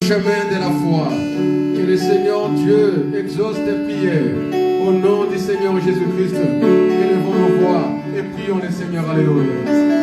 chemin de la foi. Que le Seigneur Dieu exauce tes prières. Au nom du Seigneur Jésus-Christ, élevons nos voix et prions le Seigneur. Alléluia.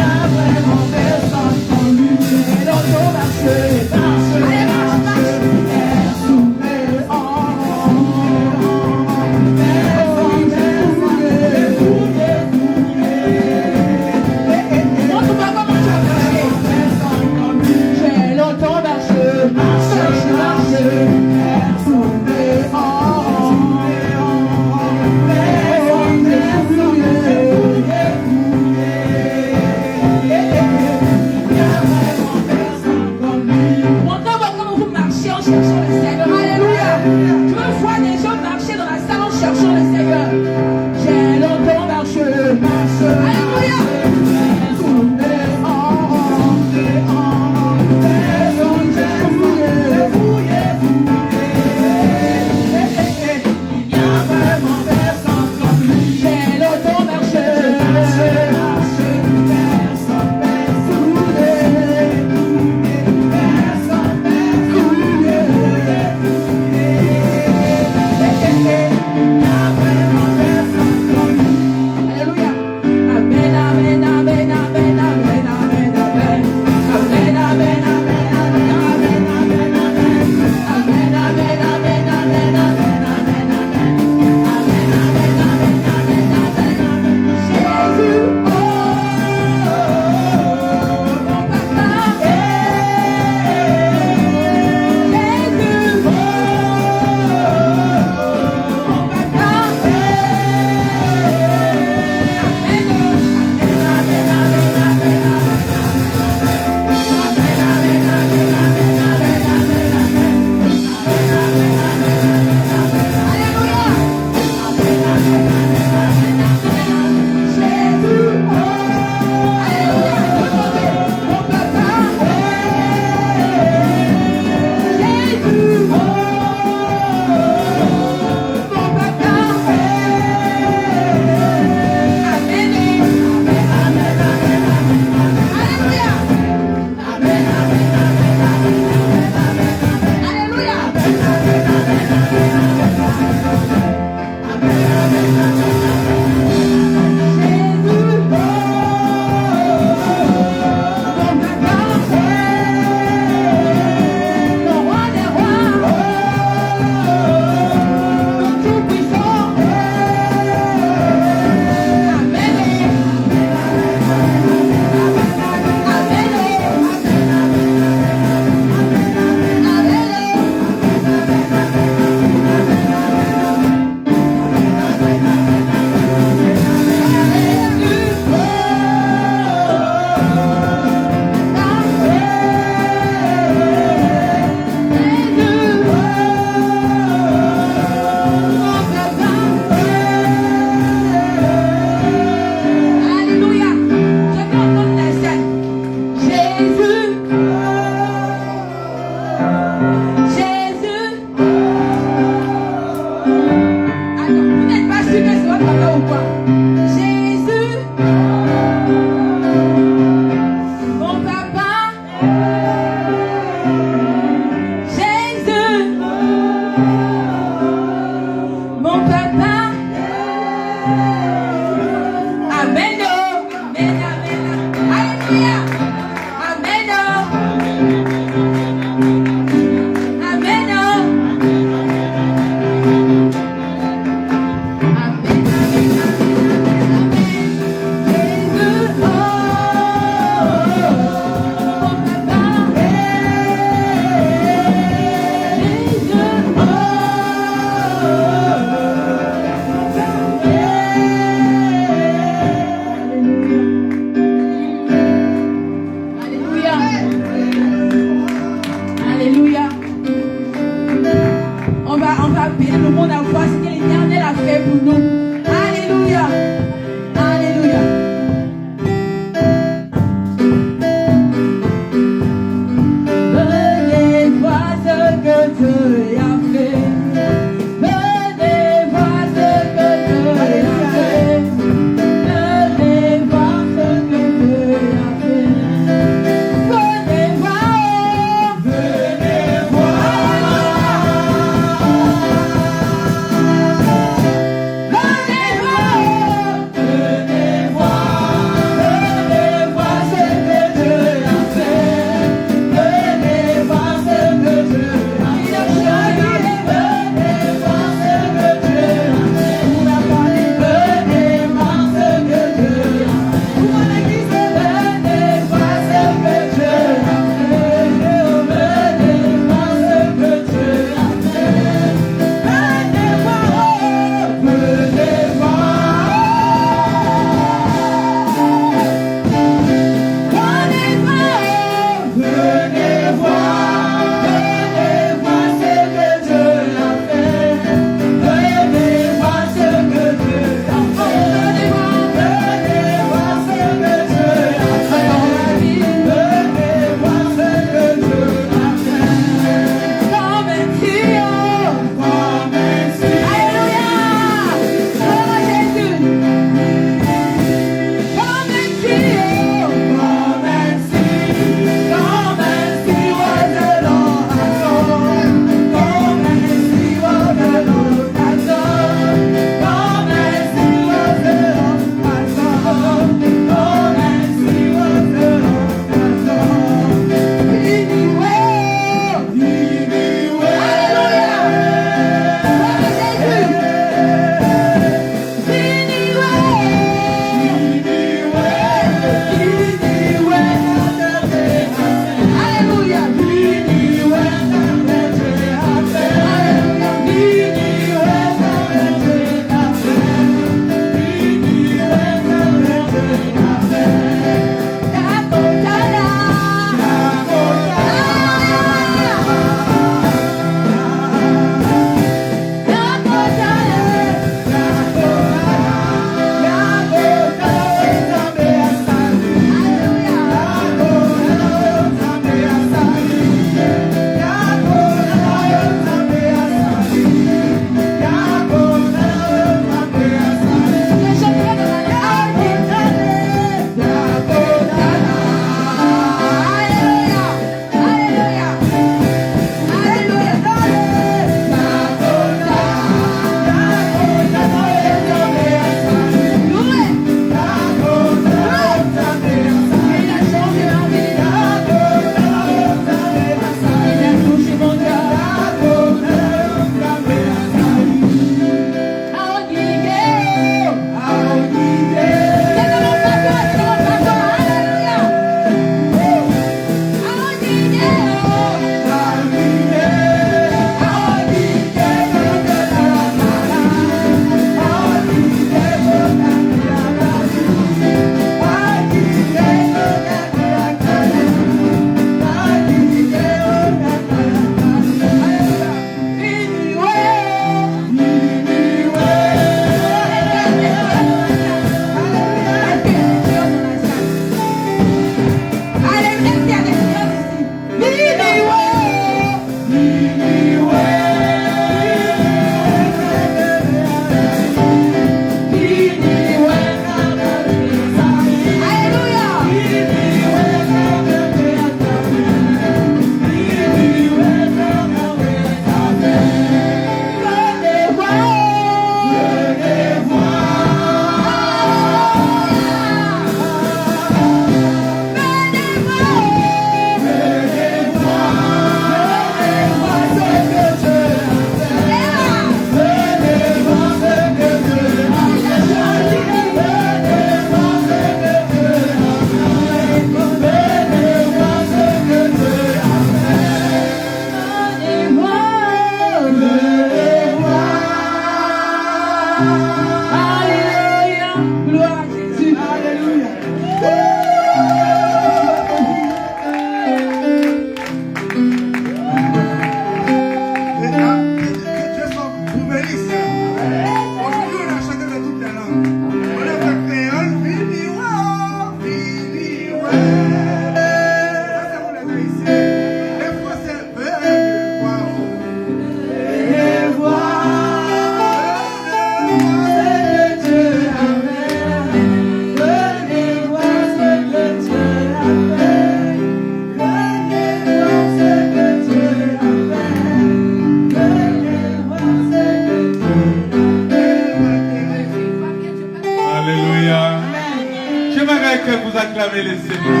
acclamer le Seigneur.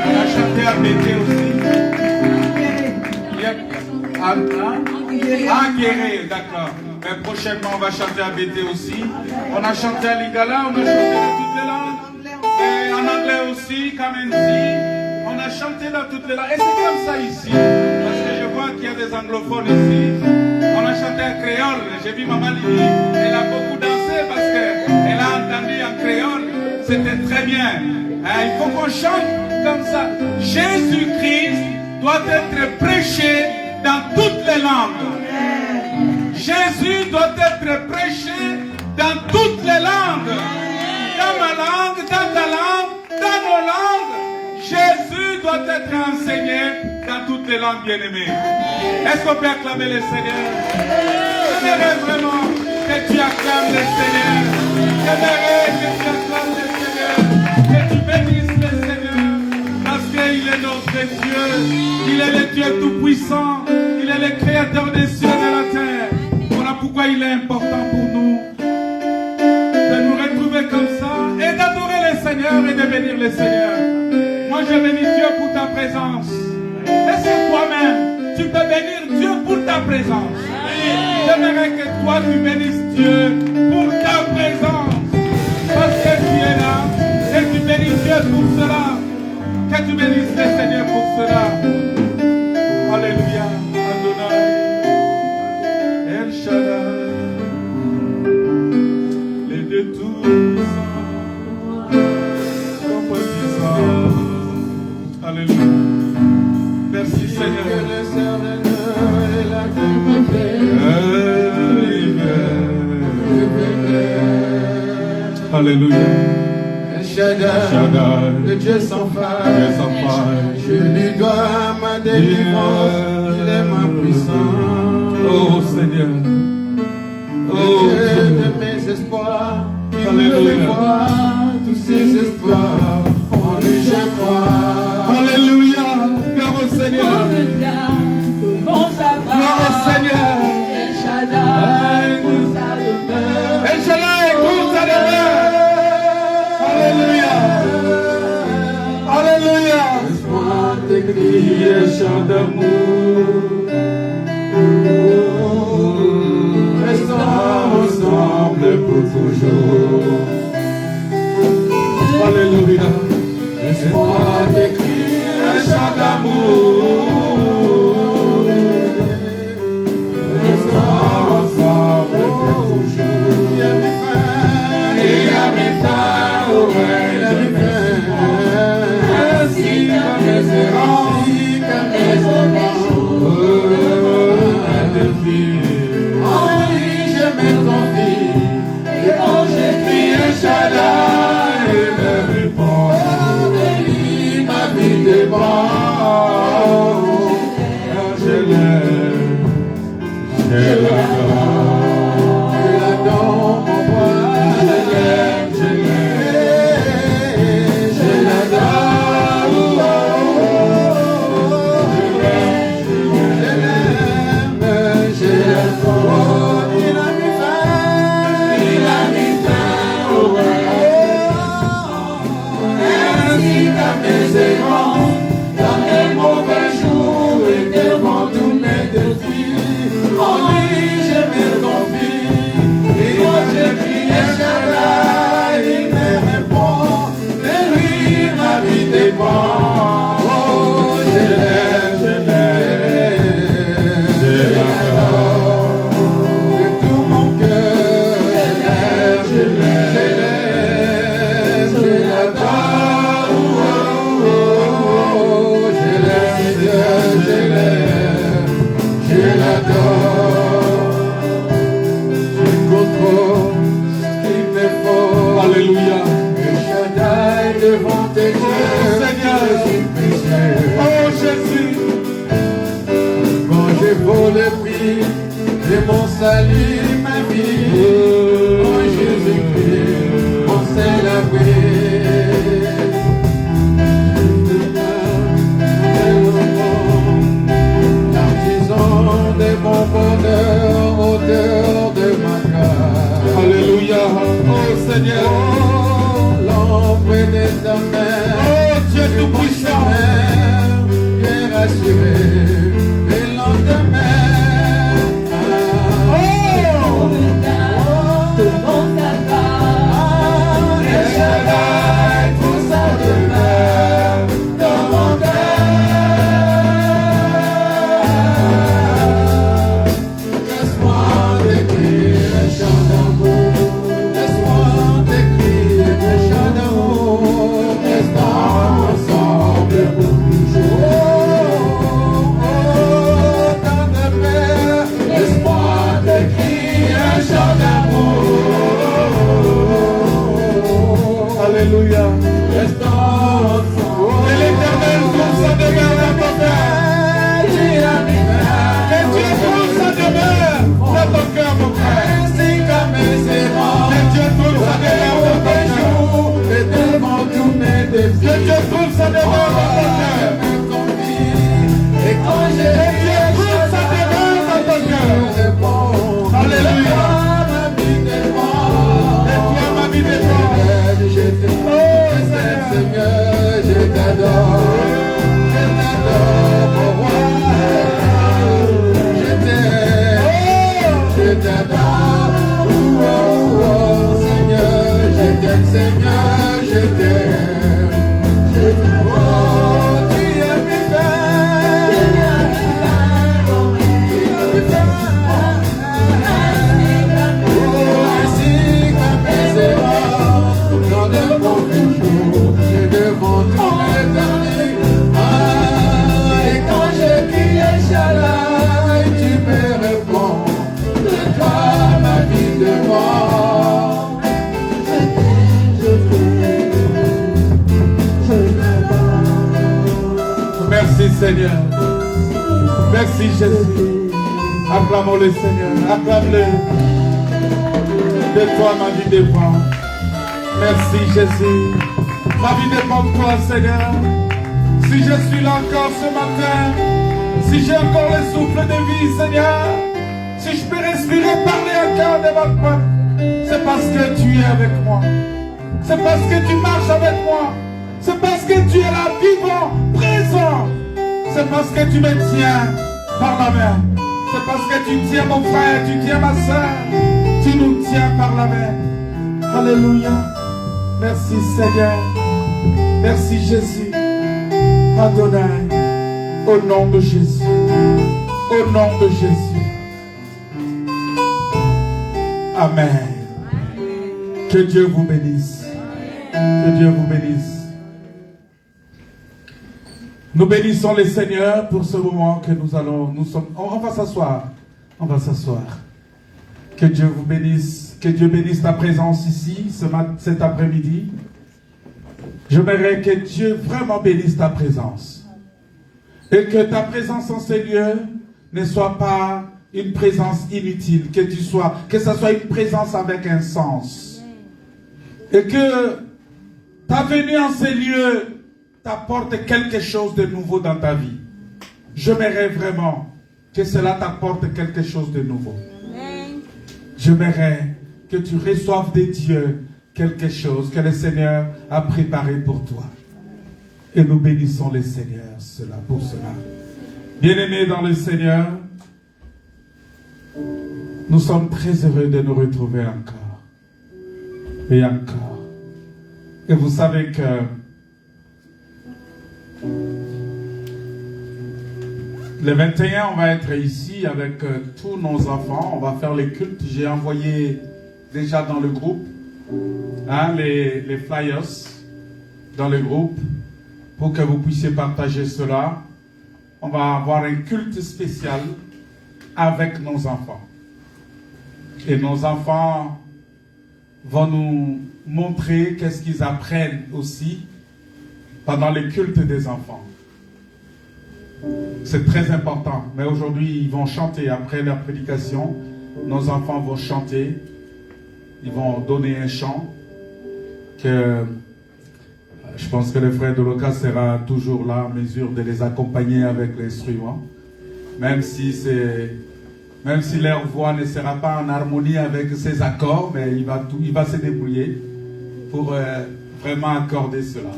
On a chanté à Bété aussi. Guérir, d'accord. Mais prochainement, on va chanter à Bété aussi. On a chanté à Lingala, on a chanté dans toutes les langues. Et en anglais aussi, Kamenzi. On a chanté dans toutes les langues. Et c'est comme ça ici. Parce que je vois qu'il y a des anglophones ici. On a chanté en créole. J'ai vu Maman Lili. Elle a beaucoup dansé parce qu'elle a entendu en créole. C'était très bien. Il faut qu'on chante comme ça. Jésus-Christ doit être prêché dans toutes les langues. Jésus doit être prêché dans toutes les langues. Dans ma langue, dans ta langue, dans nos langues. Jésus doit être enseigné dans toutes les langues, bien-aimées. Est-ce qu'on peut acclamer le Seigneur? J'aimerais vraiment que tu acclames le Seigneur. J'aimerais que tu acclames le Seigneur. Que tu bénisses le Seigneur. Parce qu'il est notre Dieu. Il est le Dieu tout-puissant. Il est le créateur des cieux et de la terre. Voilà pourquoi il est important pour nous de nous retrouver comme ça et d'adorer le Seigneur et de bénir le Seigneur. Moi, je bénis Dieu pour ta présence. Est-ce que toi-même, tu peux bénir Dieu pour ta présence? J'aimerais que toi, tu bénisses Dieu pour ta présence. Parce que tu es là et tu bénis Dieu pour cela. Que tu bénisses le Seigneur pour cela. Alléluia. Adonai. El Shaddai. Les deux tout-puissants. Alléluia. Merci Seigneur. Alléluia. Shaddai, le Dieu sans faille, je lui dois ma délivrance, il est ma puissance. Oh Seigneur, oh Dieu de mes espoirs, il me voit tous ses espoirs, en lui je crois. Alléluia, gloire au Seigneur, gloire au Seigneur. El Shaddai, écoute sa demeure. El Shaddai, écoute sa demeure. Alléluia, alléluia. Laisse-moi te crier chant d'amour. Restons ensemble pour toujours. Alléluia. Laisse-moi te crier chant d'amour. Restons ensemble pour toujours. Et à mes fins, au règne de mes ainsi comme les errants, comme les en lui je me confie, et quand je crie un Shaddai, il me répond, de lui ma vie dépend. Je l'aime, je l'adore, mon roi, je l'aime, je l'adore. Dans les mauvais jours et devant tous mes défis, en lui je me confie. Et moi je crie un Shaddai, il me répond, de lui ma vie dépend. Oh, je l'aime, je l'aime, je l'adore, de tout mon cœur, je l'aime, je l'adore. Je l'adore, je contrôle ce qu'il me faut. Alléluia. Le Shaddai devant tes yeux, Seigneur, je suis précieux. Oh Jésus, Quand je vaux le prix de mon salut, ma vie, oh Jésus-Christ, mon seul abri. De mon bonheur, auteur de ma grâce. Alléluia, oh Seigneur, Oh, l'ombre d'éternel, trouve sa demeure dans ton cœur. Et quand Et Dieu trouve sa demeure dans ton cœur. Alléluia. Et toi, ma vie dépend. je t'aime, Seigneur, je t'adore pour moi. Je t'adore, oh, Seigneur, je t'aime, je t'aime. Oh, tu es devant tous les amis. Et quand je crie Inch'Allah, tu me réponds. De toi ma vie dépend. Merci Seigneur. Merci Jésus. Acclamons le Seigneur. Acclame-le. De toi ma vie dépend. Merci Jésus. Ma vie dépend de toi, Seigneur. Si je suis là encore ce matin, si j'ai encore le souffle de vie, Seigneur, si je peux respirer, parler encore de ma part, c'est parce que tu es avec moi. C'est parce que tu marches avec moi. C'est parce que tu es là, vivant, présent. C'est parce que tu me tiens par la main. C'est parce que tu tiens mon frère, tu tiens ma soeur. Tu nous tiens par la main. Alléluia. Merci Seigneur. Merci Jésus. Adonai. Au nom de Jésus. Au nom de Jésus. Amen. Que Dieu vous bénisse. Que Dieu vous bénisse. Nous bénissons le Seigneur pour ce moment que on va s'asseoir. On va s'asseoir. Que Dieu vous bénisse. Que Dieu bénisse ta présence ici, cet après-midi. J'aimerais que Dieu vraiment bénisse ta présence. Et que ta présence en ces lieux ne soit pas une présence inutile. Que ça soit une présence avec un sens. Et que ta venue en ces lieux t'apporte quelque chose de nouveau dans ta vie. J'aimerais vraiment que cela t'apporte quelque chose de nouveau. J'aimerais que tu reçoives de Dieu quelque chose que le Seigneur a préparé pour toi. Et nous bénissons le Seigneur pour cela. Bien-aimés dans le Seigneur, nous sommes très heureux de nous retrouver encore. Et encore. Et vous savez que le 21, on va être ici avec tous nos enfants. On va faire les cultes. J'ai envoyé déjà dans le groupe les flyers dans le groupe pour que vous puissiez partager cela. On va avoir un culte spécial avec nos enfants. Et nos enfants vont nous montrer qu'est-ce qu'ils apprennent aussi pendant les cultes des enfants. C'est très important. Mais aujourd'hui, ils vont chanter après la prédication. Nos enfants vont chanter. Ils vont donner un chant. Je pense que le frère de Loca sera toujours là, en mesure de les accompagner avec l'instrument. Même si leur voix ne sera pas en harmonie avec ses accords, mais il va se débrouiller pour vraiment accorder cela.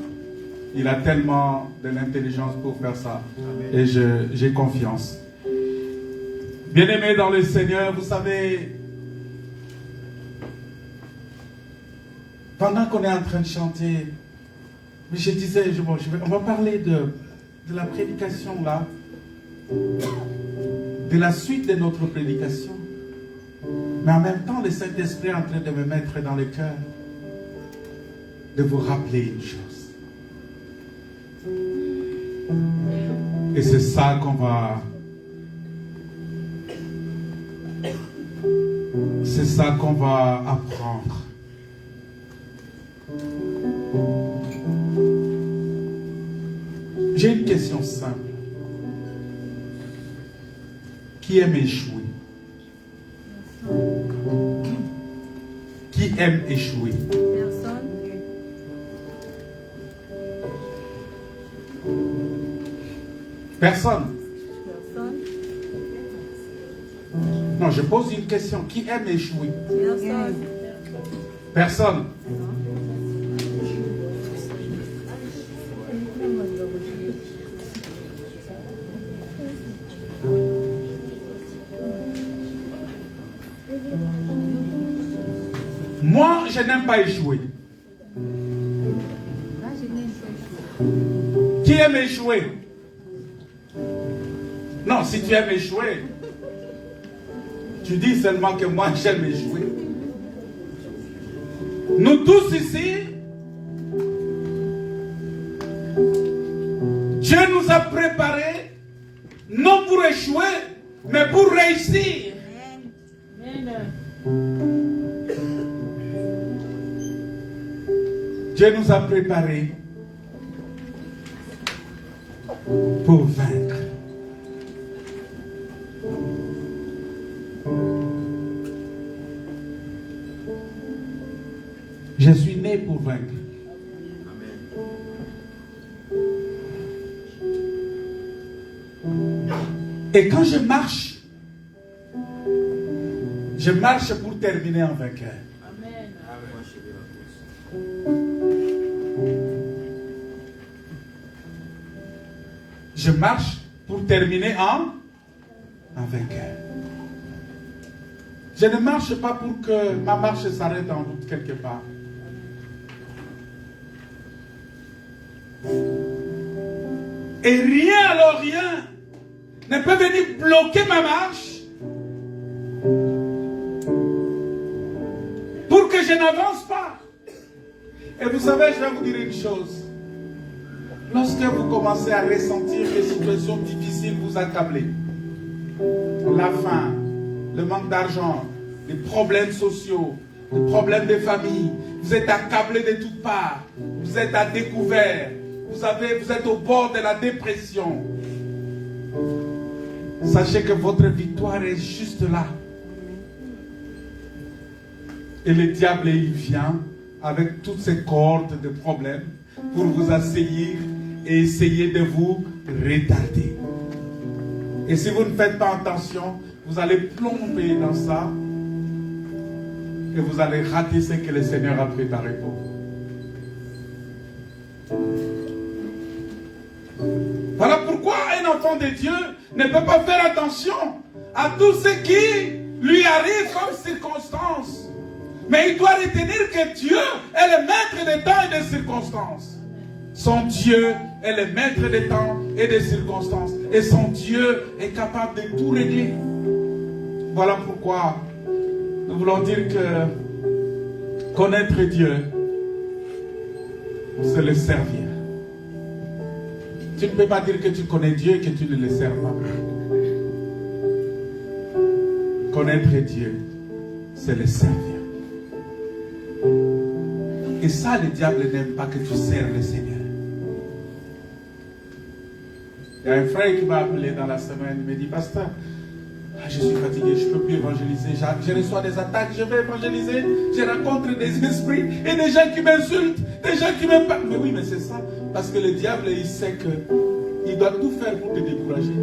Il a tellement de l'intelligence pour faire ça. Et j'ai confiance. Bien-aimés dans le Seigneur, vous savez, pendant qu'on est en train de chanter, je disais, on va parler de la prédication là, de la suite de notre prédication. Mais en même temps, le Saint-Esprit est en train de me mettre dans le cœur de vous rappeler une chose. Et c'est ça qu'on va... C'est ça qu'on va apprendre. J'ai une question simple. Qui aime échouer? Qui aime échouer? Personne. Personne. Non, je pose une question. Qui aime échouer? Personne. Moi, je n'aime pas échouer. Qui aime échouer? Non, si tu aimes échouer, tu dis seulement que moi j'aime échouer. Nous tous ici, Dieu nous a préparés non pour échouer, mais pour réussir. Dieu nous a préparés pour vaincre. Je suis né pour vaincre. Et quand je marche pour terminer en vainqueur. Je marche pour terminer en vainqueur. Je ne marche pas pour que ma marche s'arrête en route quelque part. Et rien, alors rien, ne peut venir bloquer ma marche pour que je n'avance pas. Et vous savez, je vais vous dire une chose. Lorsque vous commencez à ressentir les situations difficiles vous accabler, la faim, le manque d'argent, les problèmes sociaux, les problèmes de famille, vous êtes accablé de toutes parts, vous êtes à découvert, vous êtes au bord de la dépression. Sachez que votre victoire est juste là. Et le diable, il vient avec toutes ces cordes de problèmes pour vous assaillir et essayer de vous retarder. Et si vous ne faites pas attention, vous allez plomber dans ça et vous allez rater ce que le Seigneur a préparé pour vous. Voilà pourquoi un enfant de Dieu ne peut pas faire attention à tout ce qui lui arrive comme circonstance. Mais il doit retenir que Dieu est le maître des temps et des circonstances. Son Dieu est le maître des temps et des circonstances. Et son Dieu est capable de tout régler. Voilà pourquoi nous voulons dire que connaître Dieu, c'est le servir. Tu ne peux pas dire que tu connais Dieu et que tu ne le sers pas. Connaître Dieu, c'est le servir. Et ça, le diable n'aime pas que tu sers le Seigneur. Il y a un frère qui m'a appelé dans la semaine, il me dit, pasteur, je suis fatigué, je ne peux plus évangéliser, je reçois des attaques, je vais évangéliser, je rencontre des esprits et des gens qui m'insultent, des gens qui me parlent. Mais oui, mais c'est ça, parce que le diable, il sait qu'il doit tout faire pour te décourager.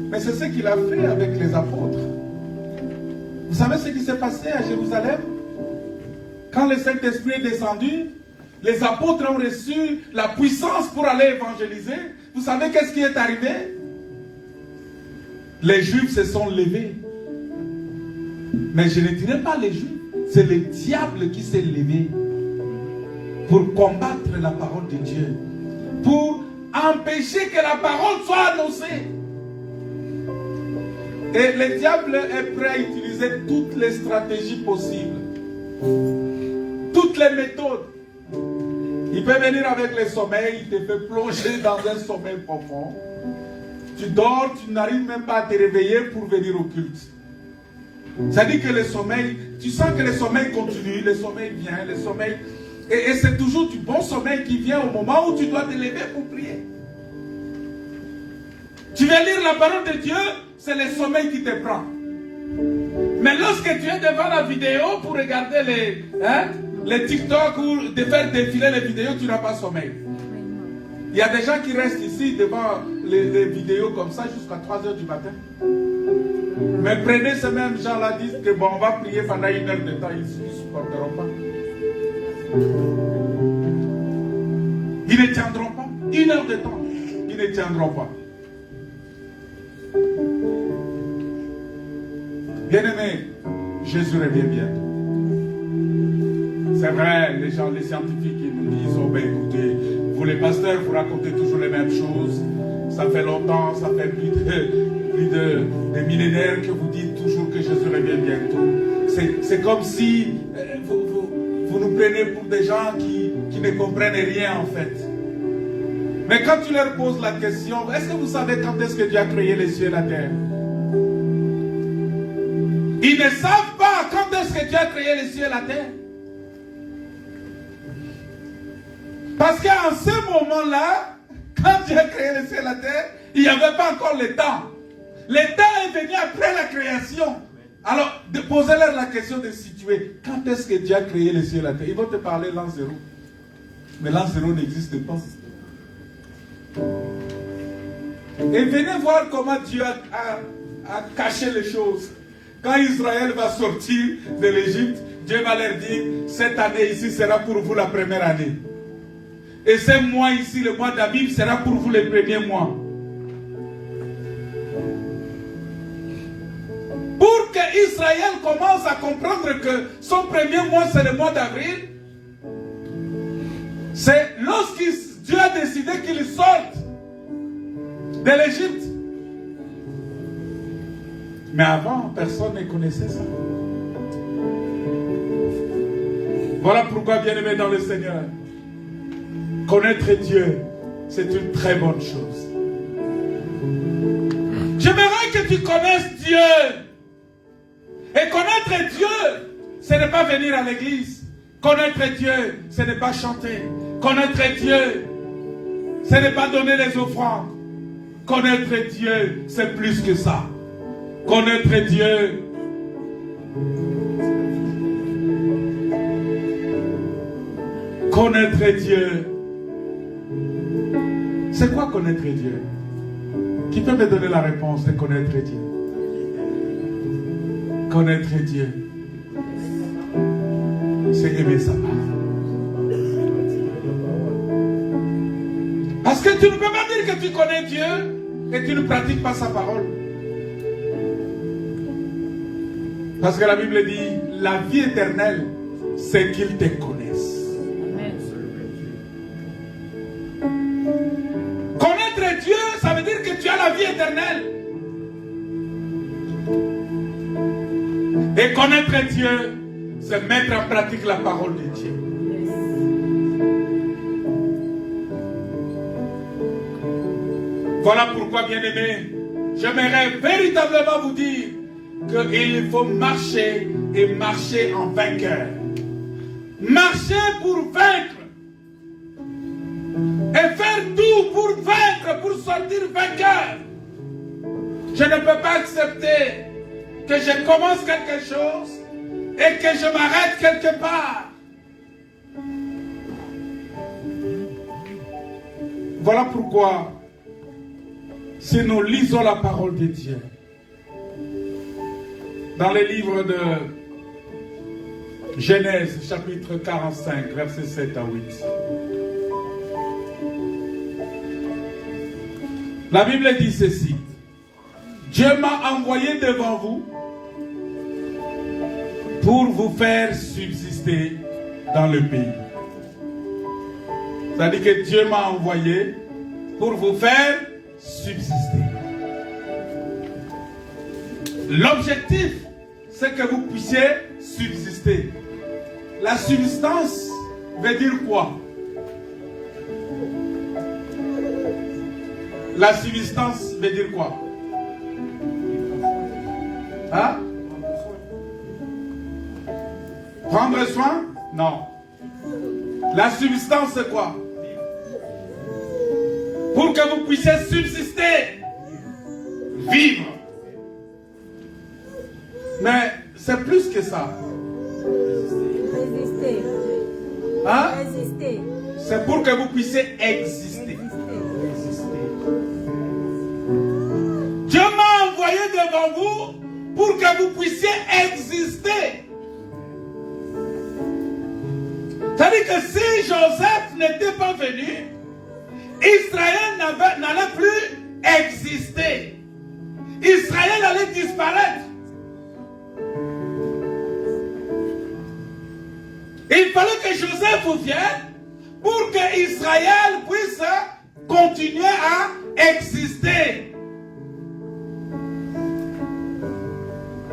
Mais c'est ce qu'il a fait avec les apôtres. Vous savez ce qui s'est passé à Jérusalem? Quand le Saint-Esprit est descendu, les apôtres ont reçu la puissance pour aller évangéliser. Vous savez qu'est-ce qui est arrivé? Les Juifs se sont levés. Mais je ne dirais pas les Juifs. C'est le diable qui s'est levé pour combattre la parole de Dieu. Pour empêcher que la parole soit annoncée. Et le diable est prêt à utiliser toutes les stratégies possibles. Toutes les méthodes. Il peut venir avec le sommeil, il te fait plonger dans un sommeil profond. Tu dors, tu n'arrives même pas à te réveiller pour venir au culte. Ça dit que le sommeil, tu sens que le sommeil continue, le sommeil vient, le sommeil... Et c'est toujours du bon sommeil qui vient au moment où tu dois te lever pour prier. Tu viens lire la parole de Dieu, c'est le sommeil qui te prend. Mais lorsque tu es devant la vidéo pour regarder les TikTok ou de faire défiler les vidéos, tu n'as pas sommeil. Il y a des gens qui restent ici devant les vidéos comme ça jusqu'à 3h du matin. Mais prenez ces mêmes gens-là, disent que bon, on va prier pendant 1 heure de temps, ils ne supporteront pas. Ils ne tiendront pas. 1 heure de temps, ils ne tiendront pas. Bien-aimés, Jésus revient bientôt. C'est vrai, les gens, les scientifiques, ils nous disent, oh ben écoutez, vous les pasteurs, vous racontez toujours les mêmes choses. Ça fait longtemps, ça fait plus de millénaires que vous dites toujours que Jésus revient bientôt. C'est comme si vous nous prenez pour des gens qui ne comprennent rien en fait. Mais quand tu leur poses la question, est-ce que vous savez quand est-ce que Dieu a créé les cieux et la terre? Ils ne savent pas quand est-ce que Dieu a créé les cieux et la terre. Parce qu'en ce moment-là, quand Dieu a créé les cieux et la terre, il n'y avait pas encore le temps. Le temps est venu après la création. Alors, de poser leur la question de situer. Quand est-ce que Dieu a créé les cieux et la terre? Ils vont te parler l'an 0. Mais l'an 0 n'existe pas. Et venez voir comment Dieu a caché les choses. Quand Israël va sortir de l'Égypte, Dieu va leur dire, cette année ici sera pour vous la première année. Et ce mois ici, le mois d'Abib, sera pour vous les premiers mois. Pour que Israël commence à comprendre que son premier mois, c'est le mois d'avril, c'est lorsque Dieu a décidé qu'il sorte de l'Égypte. Mais avant, personne ne connaissait ça. Voilà pourquoi, bien-aimés dans le Seigneur, connaître Dieu, c'est une très bonne chose. J'aimerais que tu connaisses Dieu. Et connaître Dieu, ce n'est pas venir à l'église. Connaître Dieu, ce n'est pas chanter. Connaître Dieu, ce n'est pas donner les offrandes. Connaître Dieu, c'est plus que ça. Connaître Dieu, connaître Dieu. C'est quoi connaître Dieu? Qui peut me donner la réponse de connaître Dieu? Connaître Dieu, c'est aimer sa parole. Parce que tu ne peux pas dire que tu connais Dieu et tu ne pratiques pas sa parole. Parce que la Bible dit, la vie éternelle, c'est qu'il te connaisse. Connaître Dieu, ça veut dire que tu as la vie éternelle. Et connaître Dieu, c'est mettre en pratique la parole de Dieu. Voilà pourquoi, bien-aimés, j'aimerais véritablement vous dire qu'il faut marcher et marcher en vainqueur. Marcher pour vaincre. Et faire tout pour vaincre, pour sortir vainqueur. Je ne peux pas accepter que je commence quelque chose et que je m'arrête quelque part. Voilà pourquoi, si nous lisons la parole de Dieu, dans les livres de Genèse, chapitre 45, versets 7 à 8. La Bible dit ceci. Dieu m'a envoyé devant vous pour vous faire subsister dans le pays. C'est-à-dire que Dieu m'a envoyé pour vous faire subsister. L'objectif, c'est que vous puissiez subsister. La subsistance veut dire quoi? La subsistance veut dire quoi? Hein? Prendre soin? Non. La subsistance, c'est quoi? Pour que vous puissiez subsister. Vivre. Mais c'est plus que ça. Résister. Hein? Résister. C'est pour que vous puissiez exister. que vous puissiez exister. C'est-à-dire que si Joseph n'était pas venu, Israël n'allait plus exister. Israël allait disparaître. Il fallait que Joseph vienne pour que Israël puisse continuer à exister.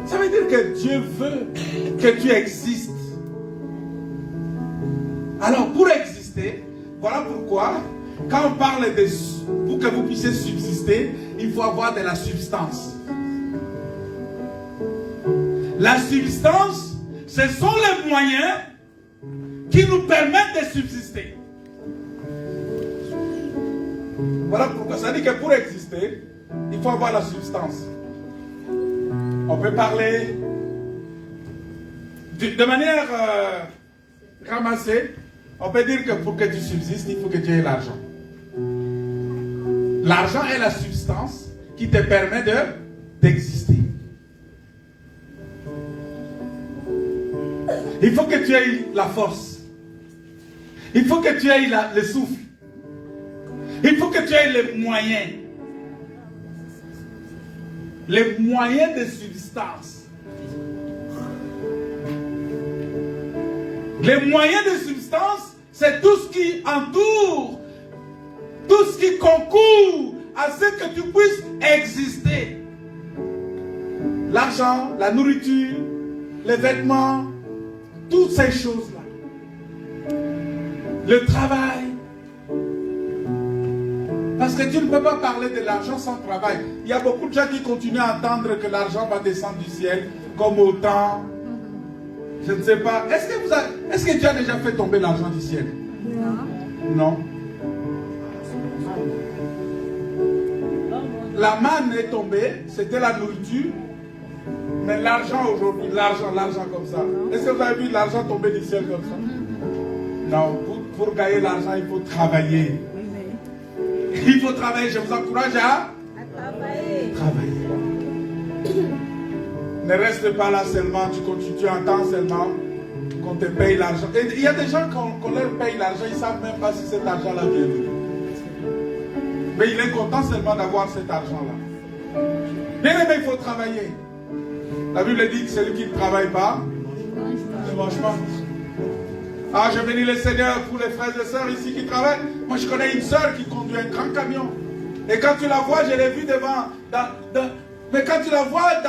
Ça veut dire que Dieu veut que tu existes. Alors, pour exister, voilà pourquoi, quand on parle pour que vous puissiez subsister, il faut avoir de la substance. La substance, ce sont les moyens qui nous permettent de subsister. Voilà pourquoi ça dit que pour exister, il faut avoir la substance. On peut parler de manière ramassée. On peut dire que pour que tu subsistes, il faut que tu aies l'argent. L'argent est la substance qui te permet d'exister. Il faut que tu aies la force. Il faut que tu aies le souffle. Il faut que tu aies les moyens. Les moyens de subsistance. Les moyens de substance, c'est tout ce qui entoure, tout ce qui concourt à ce que tu puisses exister. L'argent, la nourriture, les vêtements, toutes ces choses-là. Le travail. Parce que tu ne peux pas parler de l'argent sans travail. Il y a beaucoup de gens qui continuent à entendre que l'argent va descendre du ciel, comme au temps. Je ne sais pas. Est-ce que tu as déjà fait tomber l'argent du ciel? Non. La manne est tombée, c'était la nourriture. Mais l'argent aujourd'hui, l'argent comme ça. Est-ce que vous avez vu l'argent tomber du ciel comme ça? Non, pour gagner l'argent, il faut travailler. Il faut travailler. Je vous encourage à travailler. Ne reste pas là seulement, tu entends seulement qu'on te paye l'argent. Et il y a des gens, qu'on leur paye l'argent, ils ne savent même pas si cet argent-là vient de lui. Mais il est content seulement d'avoir cet argent-là. Bien aimé, il faut travailler. La Bible dit que celui qui ne travaille pas ne mange pas. Ah, je bénis le Seigneur pour les frères et sœurs ici qui travaillent. Moi, je connais une sœur qui conduit un grand camion. Et quand tu la vois, je l'ai vue devant. Mais quand tu la vois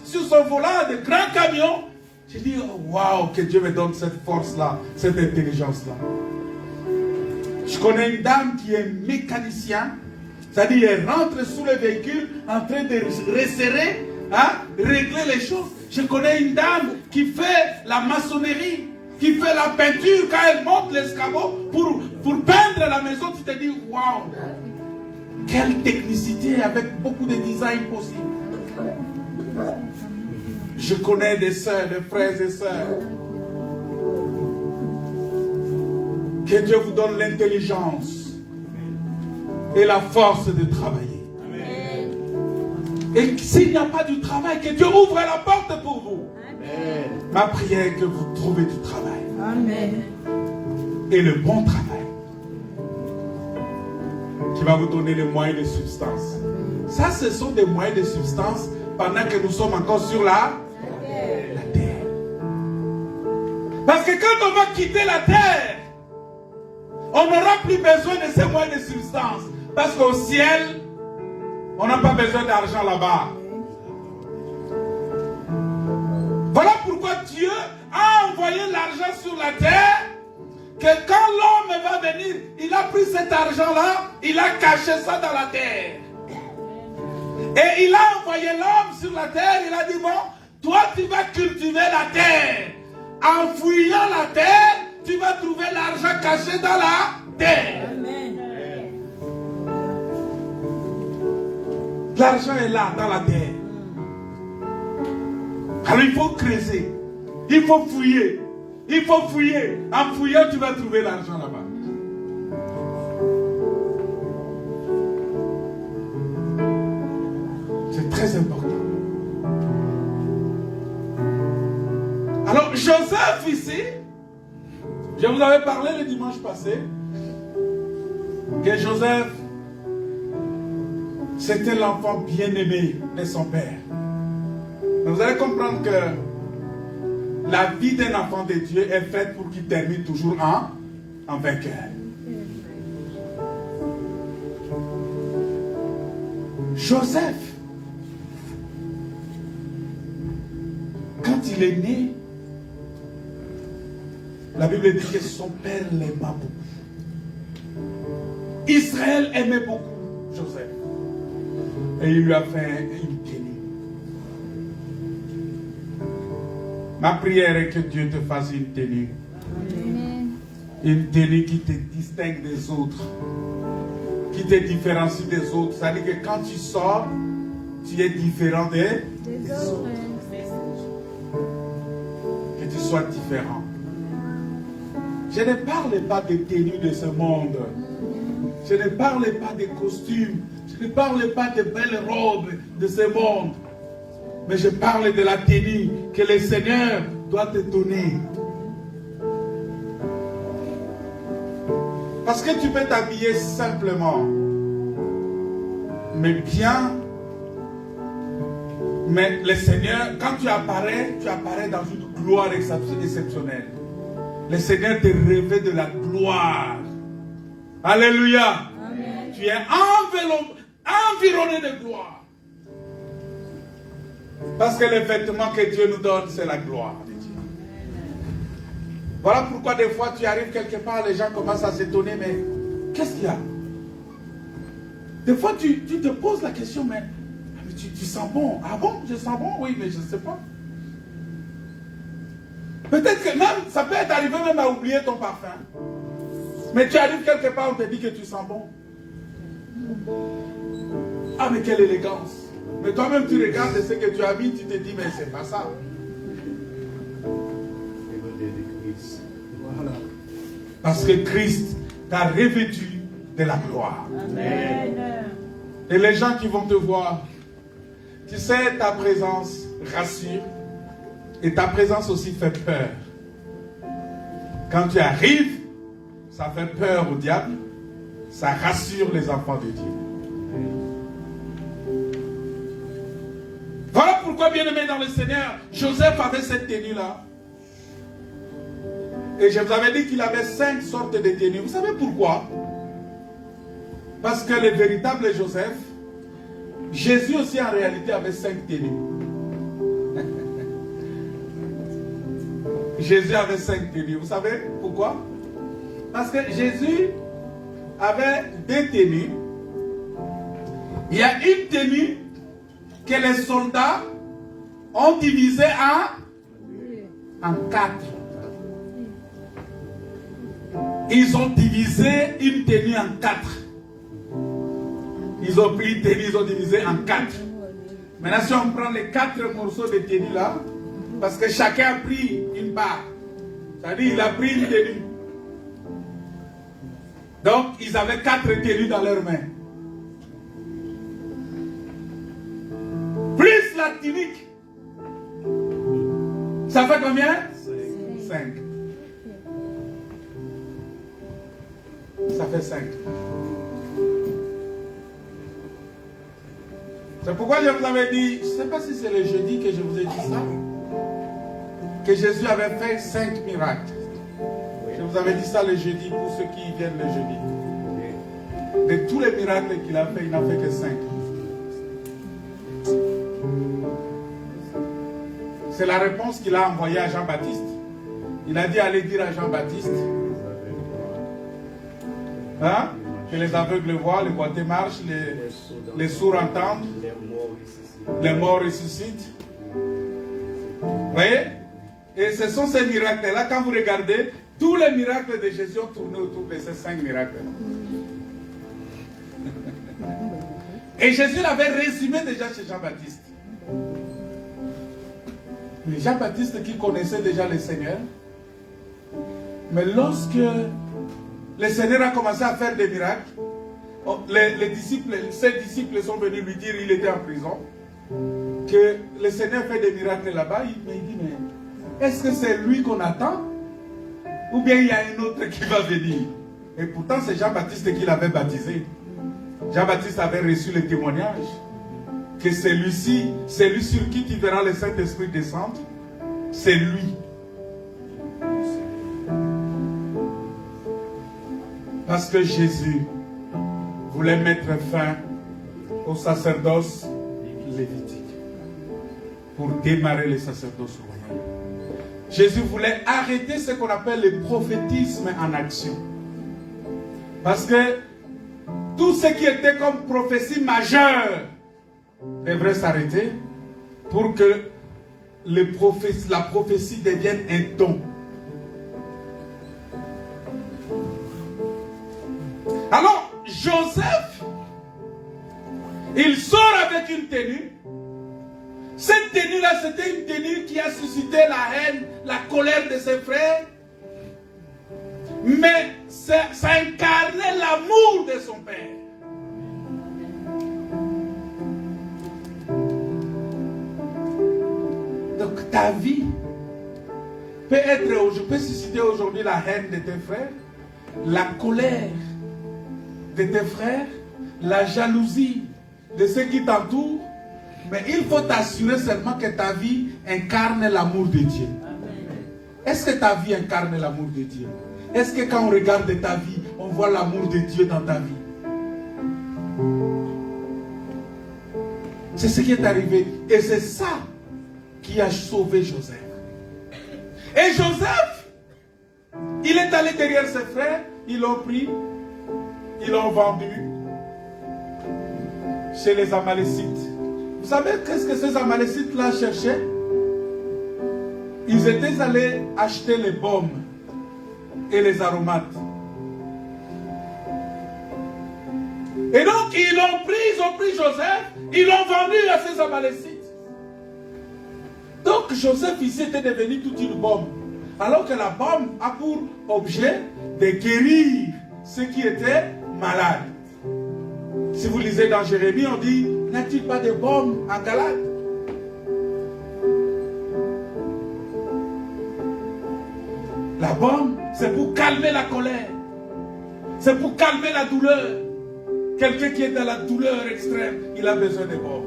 sur son volant de grand camion, je dis, oh, waouh, que Dieu me donne cette force-là, cette intelligence-là. Je connais une dame qui est mécanicien. C'est-à-dire, elle rentre sous le véhicule en train de resserrer, régler les choses. Je connais une dame qui fait la maçonnerie, qui fait la peinture quand elle monte l'escabeau pour peindre la maison. Tu te dis, waouh, quelle technicité avec beaucoup de design possible. Je connais des sœurs, des frères et sœurs. Que Dieu vous donne l'intelligence et la force de travailler. Amen. Et s'il n'y a pas du travail, que Dieu ouvre la porte pour vous. Amen. Ma prière est que vous trouvez du travail. Amen. Et le bon travail qui va vous donner les moyens de substance. Ça, ce sont des moyens de substance pendant que nous sommes encore sur la terre. Parce que quand on va quitter la terre, on n'aura plus besoin de ces moyens de substance. Parce qu'au ciel, on n'a pas besoin d'argent là-bas. Voilà pourquoi Dieu a envoyé l'argent sur la terre. Que quand l'homme va venir, il a pris cet argent-là, il a caché ça dans la terre. Et il a envoyé l'homme sur la terre, il a dit, bon, toi tu vas cultiver la terre. En fouillant la terre, tu vas trouver l'argent caché dans la terre. Amen. L'argent est là, dans la terre. Alors il faut creuser. Il faut fouiller. Il faut fouiller. En fouillant, tu vas trouver l'argent là-bas. C'est très important. Joseph ici, je vous avais parlé le dimanche passé, que Joseph, c'était l'enfant bien-aimé de son père. Mais vous allez comprendre que la vie d'un enfant de Dieu est faite pour qu'il termine toujours en vainqueur. Joseph, quand il est né, la Bible dit que son père l'aimait beaucoup. Israël aimait beaucoup Joseph. Et il lui a fait une tenue. Ma prière est que Dieu te fasse une tenue. Amen. Une tenue qui te distingue des autres. Qui te différencie des autres. C'est-à-dire que quand tu sors, tu es différent des autres. Que tu sois différent. Je ne parle pas des tenues de ce monde. Je ne parle pas des costumes. Je ne parle pas des belles robes de ce monde. Mais je parle de la tenue que le Seigneur doit te donner. Parce que tu peux t'habiller simplement, mais bien. Mais le Seigneur, quand tu apparais dans une gloire exceptionnelle. Le Seigneur te revêt de la gloire. Alléluia. Amen. Tu es environné de gloire. Parce que le vêtement que Dieu nous donne, c'est la gloire de Dieu. Voilà pourquoi des fois tu arrives quelque part, les gens commencent à s'étonner, mais qu'est-ce qu'il y a? Des fois tu te poses la question, mais tu sens bon. Ah bon, je sens bon? Oui, mais je ne sais pas. Peut-être que même, ça peut être arrivé même à oublier ton parfum. Mais tu arrives quelque part, on te dit que tu sens bon. Ah, mais quelle élégance. Mais toi-même, tu regardes ce que tu as mis, tu te dis, mais c'est pas ça. Voilà. Parce que Christ t'a revêtu de la gloire. Amen. Et les gens qui vont te voir, tu sais, ta présence rassure. Et ta présence aussi fait peur. Quand tu arrives, ça fait peur au diable. Ça rassure les enfants de Dieu. Voilà pourquoi, bien-aimé dans le Seigneur, Joseph avait cette tenue-là. Et je vous avais dit qu'il avait 5 sortes de tenues. Vous savez pourquoi? Parce que le véritable Joseph, Jésus aussi en réalité avait 5 tenues. Jésus avait 5 tenues. Vous savez pourquoi? Parce que Jésus avait 2 tenues. Il y a une tenue que les soldats ont divisée en 4. Ils ont divisé une tenue en 4. Ils ont pris une tenue, ils ont divisé en 4. Maintenant, si on prend les 4 morceaux de tenue là, parce que chacun a pris une part. C'est-à-dire, il a pris une tenue. Donc, ils avaient 4 tenues dans leurs mains. Plus la tunique. Ça fait combien? 5. Ça fait 5. C'est pourquoi je vous avais dit, je ne sais pas si c'est le jeudi que je vous ai dit ça, que Jésus avait fait 5 miracles. Je vous avais dit ça le jeudi pour ceux qui viennent le jeudi. De tous les miracles qu'il a fait, il n'a fait que 5. C'est la réponse qu'il a envoyée à Jean-Baptiste. Il a dit, allez dire à Jean-Baptiste, hein, que les aveugles voient, les boiteux marchent, les sourds entendent, les morts ressuscitent. Vous voyez? Et ce sont ces miracles-là, quand vous regardez, tous les miracles de Jésus ont tourné autour de ces 5 miracles. Et Jésus l'avait résumé déjà chez Jean-Baptiste. Jean-Baptiste qui connaissait déjà le Seigneur. Mais lorsque le Seigneur a commencé à faire des miracles, ses disciples sont venus lui dire, il était en prison, que le Seigneur fait des miracles là-bas. Il dit, mais est-ce que c'est lui qu'on attend? Ou bien il y a un autre qui va venir? Et pourtant, c'est Jean-Baptiste qui l'avait baptisé. Jean-Baptiste avait reçu le témoignage que c'est lui-ci, c'est lui sur qui tu verras le Saint-Esprit descendre. C'est lui. Parce que Jésus voulait mettre fin au sacerdoce lévitique pour démarrer le sacerdoce royal. Jésus voulait arrêter ce qu'on appelle le prophétisme en action. Parce que tout ce qui était comme prophétie majeure devrait s'arrêter pour que la prophétie devienne un don. Alors, Joseph, il sort avec une tenue. Cette tenue-là, c'était une tenue qui a suscité la haine, la colère de ses frères. Mais ça incarnait l'amour de son père. Donc ta vie peut susciter aujourd'hui la haine de tes frères, la colère de tes frères, la jalousie de ceux qui t'entourent. Mais il faut t'assurer seulement que ta vie incarne l'amour de Dieu. Est-ce que ta vie incarne l'amour de Dieu? Est-ce que quand on regarde ta vie, on voit l'amour de Dieu dans ta vie? C'est ce qui est arrivé. Et c'est ça qui a sauvé Joseph. Et Joseph, il est allé derrière ses frères, ils l'ont pris, ils l'ont vendu chez les Amalécites. Vous savez qu'est-ce que ces Amalécites-là cherchaient? Ils étaient allés acheter les baumes et les aromates. Et donc ils ont pris Joseph, ils l'ont vendu à ces Amalécites. Donc Joseph ici était devenu toute une baume. Alors que la baume a pour objet de guérir ceux qui étaient malades. Si vous lisez dans Jérémie, on dit, n'a-t-il pas de baume en Galate? La baume, c'est pour calmer la colère. C'est pour calmer la douleur. Quelqu'un qui est dans la douleur extrême, il a besoin de baume.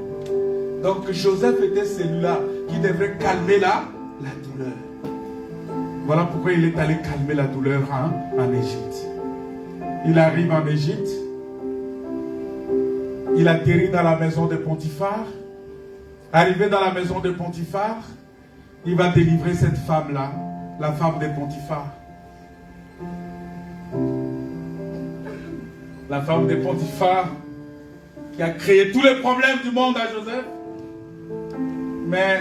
Donc Joseph était celui-là qui devrait calmer la douleur. Voilà pourquoi il est allé calmer la douleur en Égypte. Il arrive en Égypte. Il atterrit dans la maison de Potiphar. Arrivé dans la maison de Potiphar, il va délivrer cette femme-là, la femme de Potiphar. La femme de Potiphar qui a créé tous les problèmes du monde à Joseph. Mais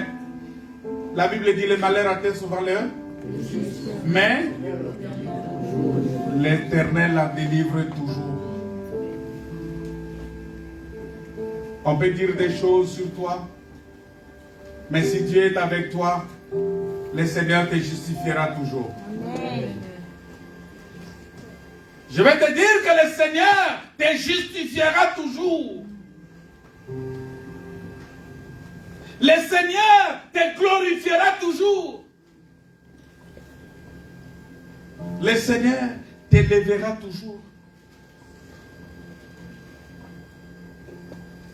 la Bible dit le malheur atteint souvent l'heure. Mais l'Éternel la délivre toujours. On peut dire des choses sur toi, mais si Dieu est avec toi, le Seigneur te justifiera toujours. Amen. Je vais te dire que le Seigneur te justifiera toujours. Le Seigneur te glorifiera toujours. Le Seigneur t'élèvera toujours.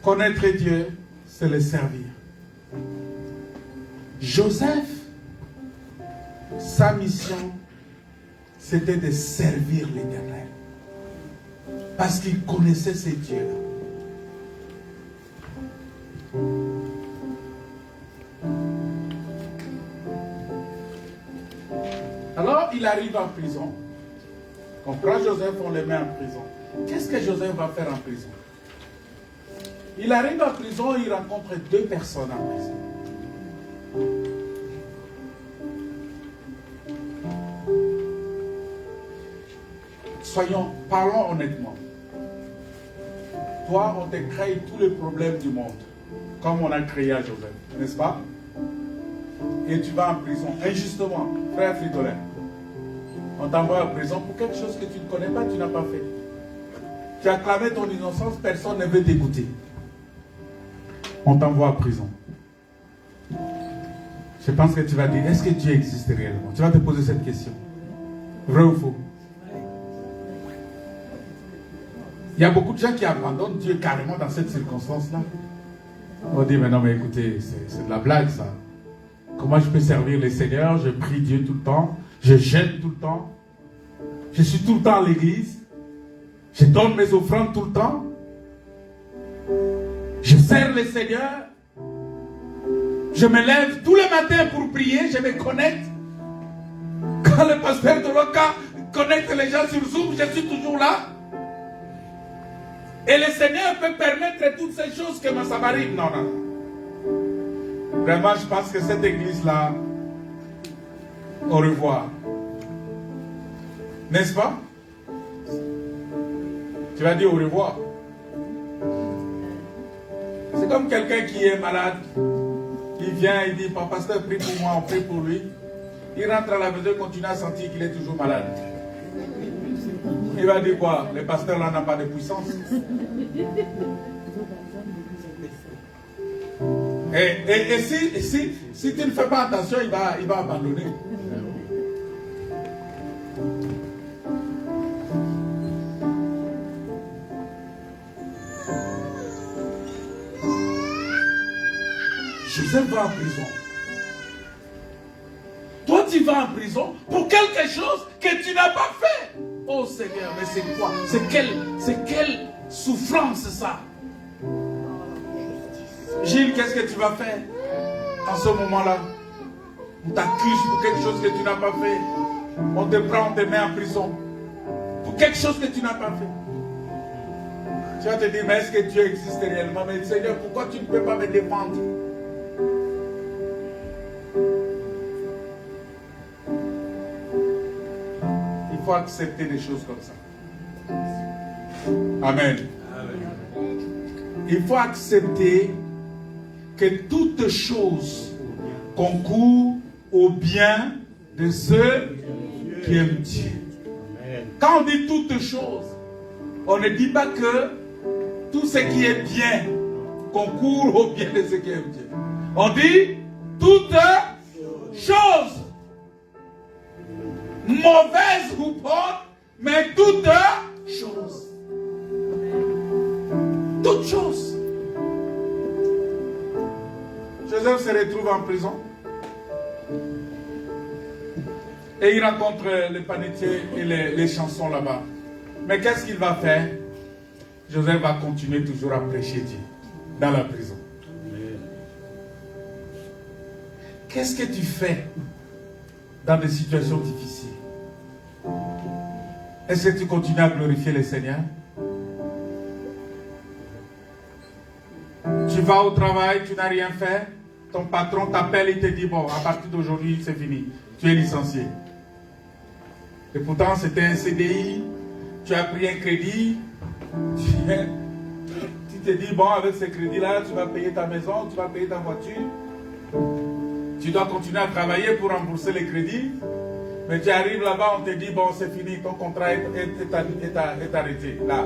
Connaître Dieu, c'est le servir. Joseph, sa mission, c'était de servir l'Éternel. Parce qu'il connaissait ces dieux-là. Alors, il arrive en prison. On prend Joseph, on le met en prison. Qu'est-ce que Joseph va faire en prison? Il arrive en prison, il rencontre deux personnes en prison. Parlons honnêtement. Toi, on te crée tous les problèmes du monde, comme on a créé à Joseph, n'est-ce pas? Et tu vas en prison, injustement, frère Fridolin. On t'envoie en prison pour quelque chose que tu ne connais pas, tu n'as pas fait. Tu as clamé ton innocence, personne ne veut t'écouter. On t'envoie en prison. Je pense que tu vas dire, est-ce que Dieu existe réellement? Tu vas te poser cette question. Vrai ou faux? Il y a beaucoup de gens qui abandonnent Dieu carrément dans cette circonstance-là. On dit, mais non, mais écoutez, c'est de la blague ça. Comment je peux servir le Seigneur? Je prie Dieu tout le temps. Je jeûne tout le temps. Je suis tout le temps à l'église. Je donne mes offrandes tout le temps. Je sers le Seigneur. Je me lève tous les matins pour prier. Je me connecte. Quand le pasteur de l'Oka connecte les gens sur Zoom, je suis toujours là. Et le Seigneur peut permettre toutes ces choses que ça m'arrive. Non, non. Vraiment, je pense que cette église-là, au revoir. N'est-ce pas? Tu vas dire au revoir. C'est comme quelqu'un qui est malade. Il vient, il dit, pasteur, prie pour moi, on prie pour lui. Il rentre à la maison, il continue à sentir qu'il est toujours malade. Il va dire quoi? Le pasteur là n'a pas de puissance. Et si tu ne fais pas attention, il va abandonner. Joseph va en prison. Toi, tu vas en prison pour quelque chose que tu n'as pas fait. Oh Seigneur, mais c'est quoi? C'est quelle souffrance ça? Gilles, qu'est-ce que tu vas faire en ce moment-là? On t'accuse pour quelque chose que tu n'as pas fait. On te prend, on te met en prison. Pour quelque chose que tu n'as pas fait. Tu vas te dire, mais est-ce que Dieu existe réellement? Mais Seigneur, pourquoi tu ne peux pas me défendre? Il faut accepter des choses comme ça. Amen. Il faut accepter que toutes choses concourent au bien de ceux qui aiment Dieu. Quand on dit toutes choses, on ne dit pas que tout ce qui est bien concourt au bien de ceux qui aiment Dieu. On dit toutes choses. Mauvaises ou bonnes, mais toutes choses. Toutes choses. Joseph se retrouve en prison. Et il rencontre les panetiers et les chansons là-bas. Mais qu'est-ce qu'il va faire? Joseph va continuer toujours à prêcher Dieu dans la prison. Qu'est-ce que tu fais dans des situations difficiles? Est-ce que tu continues à glorifier le Seigneur? Tu vas au travail, tu n'as rien fait. Ton patron t'appelle et te dit, bon, à partir d'aujourd'hui, c'est fini. Tu es licencié. Et pourtant, c'était un CDI. Tu as pris un crédit. Tu te dis, bon, avec ce crédit-là, tu vas payer ta maison, tu vas payer ta voiture. Tu dois continuer à travailler pour rembourser les crédits. Mais tu arrives là-bas, on te dit, bon, c'est fini, ton contrat est arrêté. Là.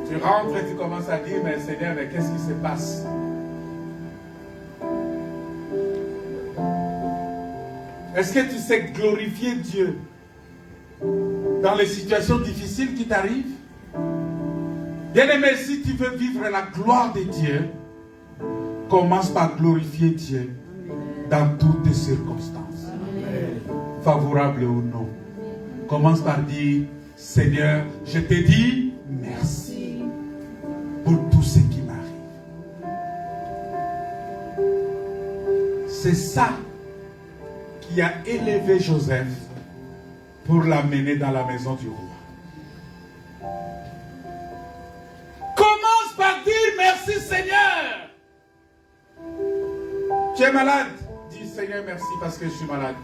Tu rentres et tu commences à dire, mais Seigneur, mais qu'est-ce qui se passe? Est-ce que tu sais glorifier Dieu dans les situations difficiles qui t'arrivent? Bien-aimé, si tu veux vivre la gloire de Dieu, commence par glorifier Dieu dans toutes tes circonstances, favorables ou non. Commence par dire, Seigneur, je te dis merci pour tout ce qui m'arrive. C'est ça qui a élevé Joseph pour l'amener dans la maison du roi. Commence par dire merci Seigneur. Tu es malade? Dis Seigneur merci parce que je suis malade.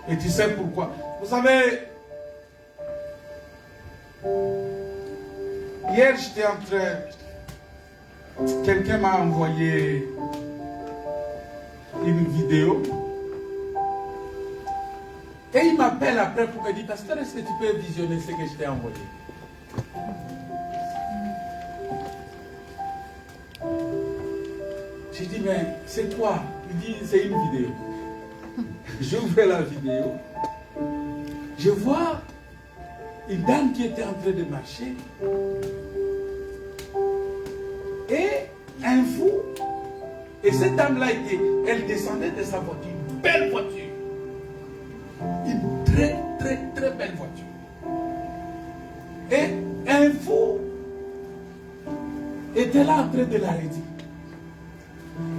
Et tu sais pourquoi? Vous savez, hier j'étais en train... Quelqu'un m'a envoyé une vidéo. Et il m'appelle après pour me dire, pasteur, est-ce que tu peux visionner ce que je t'ai envoyé? J'ai dit, mais c'est quoi? Il dit, c'est une vidéo. J'ouvre la vidéo. Je vois une dame qui était en train de marcher. Et un fou. Et cette dame-là, elle descendait de sa voiture. Une belle voiture. Une très, très, très belle voiture. Et un fou était là en train de l'arrêter.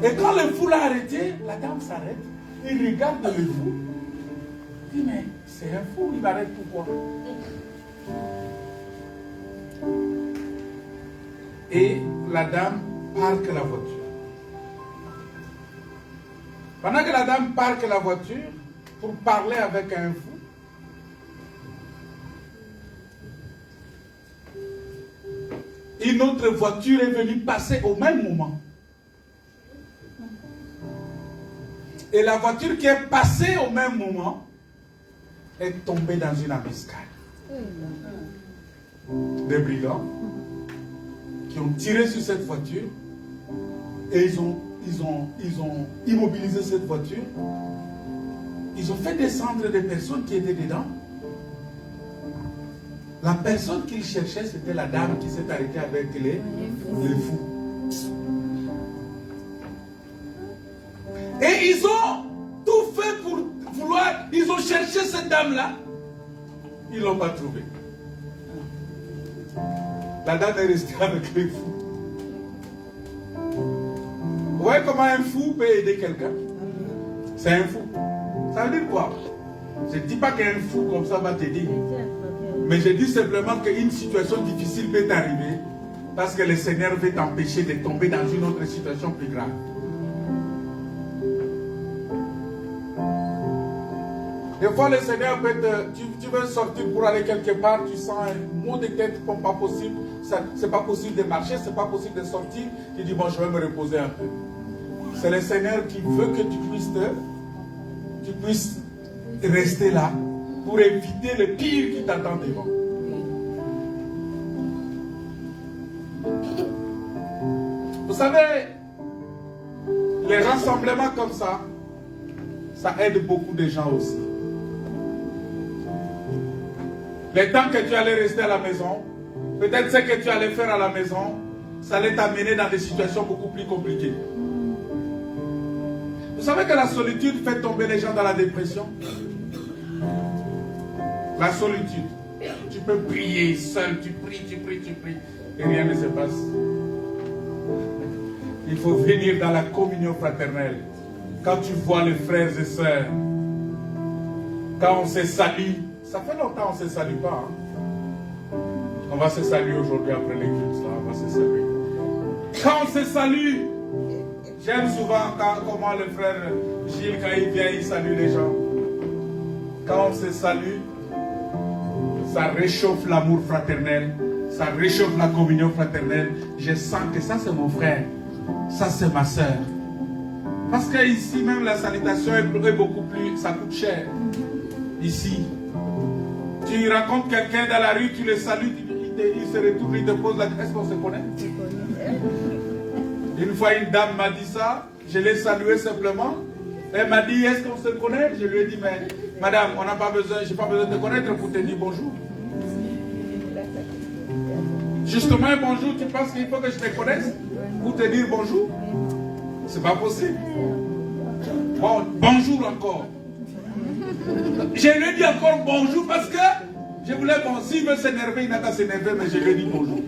Et quand le fou l'a arrêté, la dame s'arrête. Il regarde le fou. Il dit, mais c'est un fou, il m'arrête pourquoi? Et la dame parque la voiture. Pendant que la dame parque la voiture pour parler avec un fou, une autre voiture est venue passer au même moment. Et la voiture qui est passée au même moment est tombée dans une embuscade. Des brigands qui ont tiré sur cette voiture et ils ont immobilisé cette voiture. Ils ont fait descendre des personnes qui étaient dedans. La personne qu'ils cherchaient, c'était la dame qui s'est arrêtée avec les fous. Et ils ont tout fait pour vouloir, ils ont cherché cette dame-là. Ils ne l'ont pas trouvée. La dame est restée avec les fous. Vous voyez comment un fou peut aider quelqu'un? C'est un fou. Ça veut dire quoi? Je ne dis pas qu'un fou comme ça va t'aider. Mais je dis simplement qu'une situation difficile peut t'arriver parce que le Seigneur veut t'empêcher de tomber dans une autre situation plus grave. Des fois, le Seigneur peut tu veux sortir pour aller quelque part, tu sens un mot de tête comme pas possible, c'est pas possible de marcher, c'est pas possible de sortir. Tu dis, bon, je vais me reposer un peu. C'est le Seigneur qui veut que tu puisses rester là pour éviter le pire qui t'attend devant. Vous savez, les rassemblements comme ça aide beaucoup de gens aussi. Le temps que tu allais rester à la maison, peut-être ce que tu allais faire à la maison, ça allait t'amener dans des situations beaucoup plus compliquées. Vous savez que la solitude fait tomber les gens dans la dépression? La solitude. Tu peux prier seul, tu pries, et rien ne se passe. Il faut venir dans la communion fraternelle. Quand tu vois les frères et sœurs, quand on se salue, ça fait longtemps qu'on ne se salue pas. Hein? On va se saluer aujourd'hui après l'église, on va se saluer. Quand on se salue, j'aime souvent comment le frère Gilles, quand il vient, il salue les gens. Quand on se salue, ça réchauffe l'amour fraternel, ça réchauffe la communion fraternelle. Je sens que ça c'est mon frère, ça c'est ma soeur. Parce que ici même la salutation est beaucoup plus, ça coûte cher. Ici, tu rencontres quelqu'un dans la rue, tu le salues, il se retourne, il te pose la question, est-ce qu'on se connaît? Une fois une dame m'a dit ça, je l'ai salué simplement. Elle m'a dit, est-ce qu'on se connaît? Je lui ai dit, mais madame, on n'a pas besoin, je n'ai pas besoin de te connaître pour te dire bonjour. Justement, bonjour, tu penses qu'il faut que je te connaisse pour te dire bonjour? C'est pas possible. Bon, bonjour encore. Je lui ai dit encore bonjour parce que je voulais, bon, s'il veut s'énerver, il n'a qu'à s'énerver, mais je lui ai dit bonjour.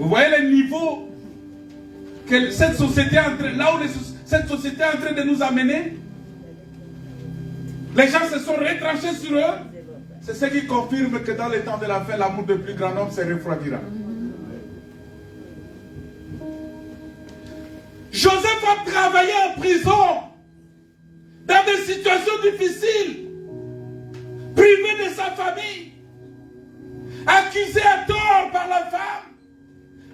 Vous voyez le niveau que cette société est en train, là où cette société est en train de nous amener? Les gens se sont retranchés sur eux. C'est ce qui confirme que dans les temps de la fin, l'amour du plus grand homme se refroidira. Joseph a travaillé en prison, dans des situations difficiles, privé de sa famille, accusé à tort par la femme.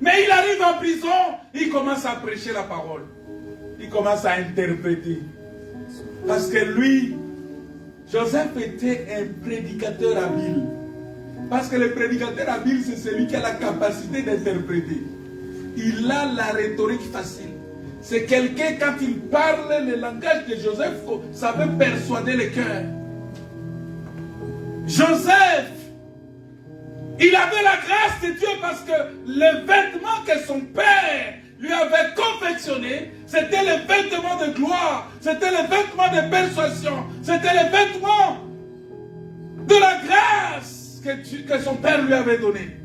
Mais il arrive en prison, il commence à prêcher la parole. Il commence à interpréter. Parce que lui, Joseph était un prédicateur habile. Parce que le prédicateur habile, c'est celui qui a la capacité d'interpréter. Il a la rhétorique facile. C'est quelqu'un, quand il parle le langage de Joseph, ça peut persuader le cœur. Joseph, il avait la grâce de Dieu parce que les vêtements que son père lui avait confectionnés, c'était les vêtements de gloire, c'était les vêtements de persuasion, c'était les vêtements de la grâce que son père lui avait donné.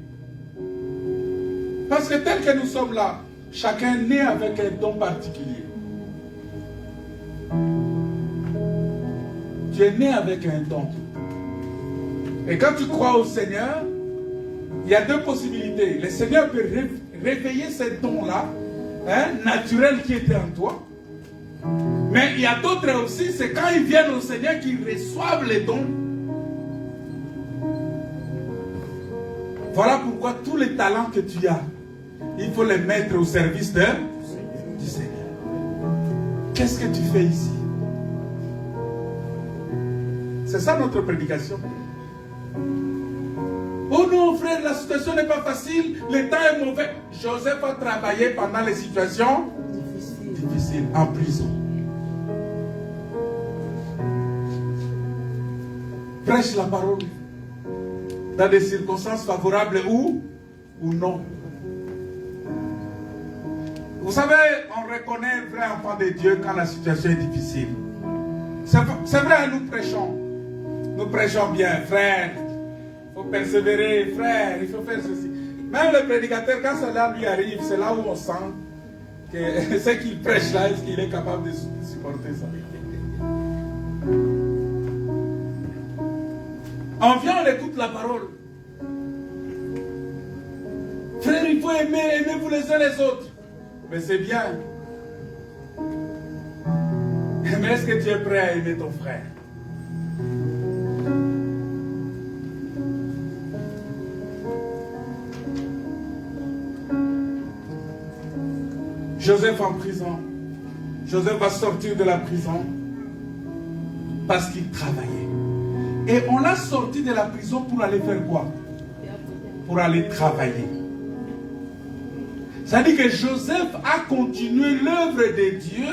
Parce que tel que nous sommes là, chacun naît avec un don particulier. Tu es né avec un don. Et quand tu crois au Seigneur, il y a deux possibilités. Le Seigneur peut réveiller ces dons-là, naturels qui étaient en toi. Mais il y a d'autres aussi, c'est quand ils viennent au Seigneur qu'ils reçoivent les dons. Voilà pourquoi tous les talents que tu as, il faut les mettre au service du Seigneur. Qu'est-ce que tu fais ici? C'est ça notre prédication. Oh non, frère, la situation n'est pas facile, le temps est mauvais. Joseph a travaillé pendant les situations difficiles, en prison. Prêche la parole dans des circonstances favorables ou non. Vous savez, on reconnaît un vrai enfant de Dieu quand la situation est difficile. C'est vrai, nous prêchons bien, frère. Il faut persévérer, frère, il faut faire ceci. Même le prédicateur, quand cela lui arrive, c'est là où on sent que ce qu'il prêche là, est-ce qu'il est capable de supporter ça? On vient, on écoute la parole. Frère, il faut aimez-vous les uns les autres. Mais c'est bien. Mais est-ce que tu es prêt à aimer ton frère? Joseph en prison. Joseph va sortir de la prison parce qu'il travaillait. Et on l'a sorti de la prison pour aller faire quoi? Pour aller travailler. Ça dit que Joseph a continué l'œuvre de Dieu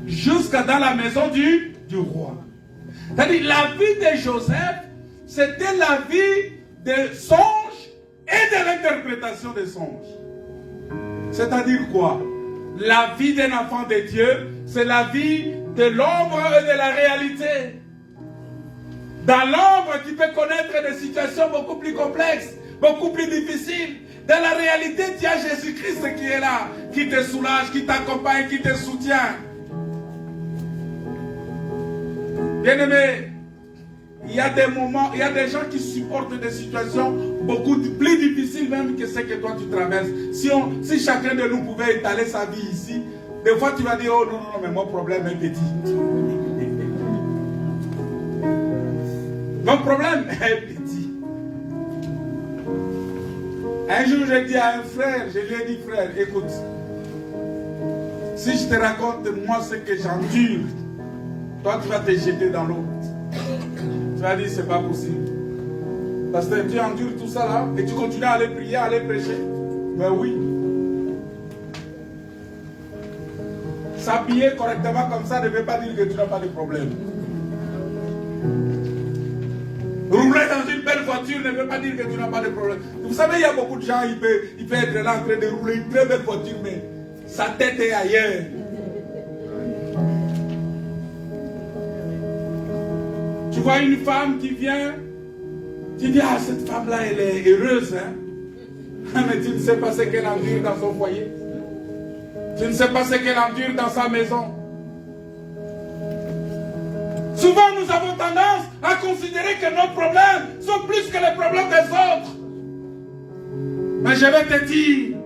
jusqu'à dans la maison du roi. C'est-à-dire la vie de Joseph, c'était la vie des songes et de l'interprétation des songes. C'est-à-dire quoi? La vie d'un enfant de Dieu, c'est la vie de l'ombre et de la réalité. Dans l'ombre, tu peux connaître des situations beaucoup plus complexes, beaucoup plus difficiles. Dans la réalité, tu as Jésus-Christ qui est là, qui te soulage, qui t'accompagne, qui te soutient. Bien-aimé, il y a des moments, il y a des gens qui supportent des situations beaucoup plus difficiles même que ce que toi tu traverses. Si chacun de nous pouvait étaler sa vie ici, des fois tu vas dire, oh non, mais mon problème est petit. Mon problème est petit. Un jour, je dis à un frère, je lui ai dit, frère, écoute, si je te raconte moi ce que j'endure, toi tu vas te jeter dans l'eau. Tu vas dire, c'est pas possible. Parce que tu endures tout ça là, et tu continues à aller prier, à aller prêcher. Ben oui. S'habiller correctement comme ça ne veut pas dire que tu n'as pas de problème. Rouler dans une belle voiture ne veut pas dire que tu n'as pas de problème. Vous savez, il y a beaucoup de gens, il peut être là en train de rouler une très belle voiture, mais sa tête est ailleurs. Tu vois une femme qui vient, tu dis, ah, cette femme-là, elle est heureuse, hein? Mais tu ne sais pas ce qu'elle endure dans son foyer. Tu ne sais pas ce qu'elle endure dans sa maison. Souvent, nous avons tendance à considérer que nos problèmes sont plus que les problèmes des autres. Mais je vais te dire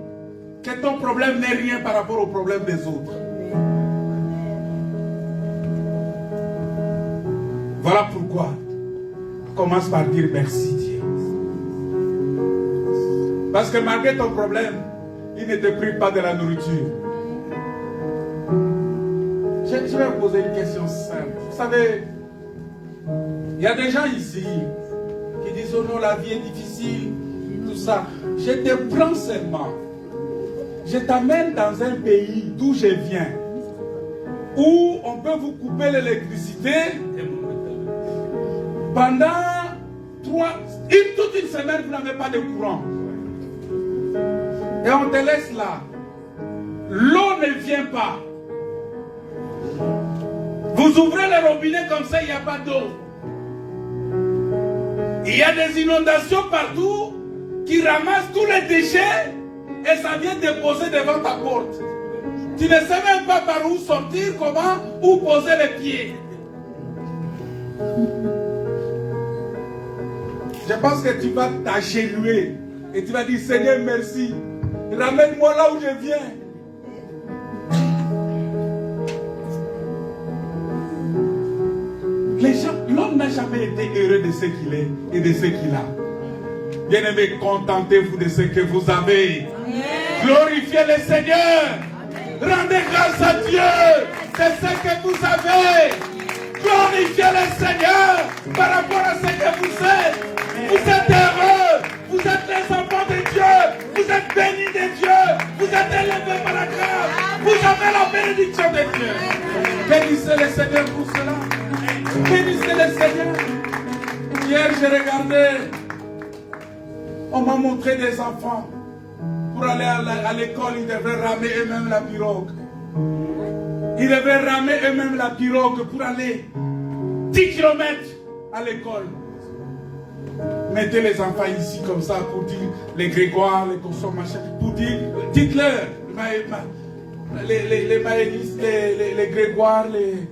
que ton problème n'est rien par rapport aux problèmes des autres. Voilà pourquoi commence par dire merci Dieu. Parce que malgré ton problème, il ne te prive pas de la nourriture. Je vais vous poser une question simple. Vous savez, il y a des gens ici qui disent, disent, oh non, la vie est difficile, tout ça. Je te prends seulement. Je t'amène dans un pays d'où je viens, où on peut vous couper l'électricité pendant toute une semaine, vous n'avez pas de courant. Et on te laisse là. L'eau ne vient pas. Vous ouvrez le robinet comme ça, il n'y a pas d'eau. Il y a des inondations partout qui ramassent tous les déchets et ça vient déposer devant ta porte. Tu ne sais même pas par où sortir, comment, où poser les pieds. Je pense que tu vas t'agenouiller et tu vas dire, Seigneur, merci. Ramène-moi là où je viens. L'homme n'a jamais été heureux de ce qu'il est et de ce qu'il a. Bien-aimés, contentez-vous de ce que vous avez. Glorifiez le Seigneur. Rendez grâce à Dieu de ce que vous avez. Glorifiez le Seigneur par rapport à ce que vous êtes. Vous êtes heureux. Vous êtes les enfants de Dieu. Vous êtes bénis de Dieu. Vous êtes élevés par la grâce. Vous avez la bénédiction de Dieu. Bénissez le Seigneur pour cela. Bénissez le Seigneur. Hier, j'ai regardé. On m'a montré des enfants. Pour aller à l'école, ils devraient ramer eux-mêmes la pirogue. Ils devraient ramer eux-mêmes la pirogue pour aller 10 km à l'école. Mettez les enfants ici comme ça pour dire les Grégoire, les consommateurs, pour dire, dites-leur, les maïlis, les Grégoire, les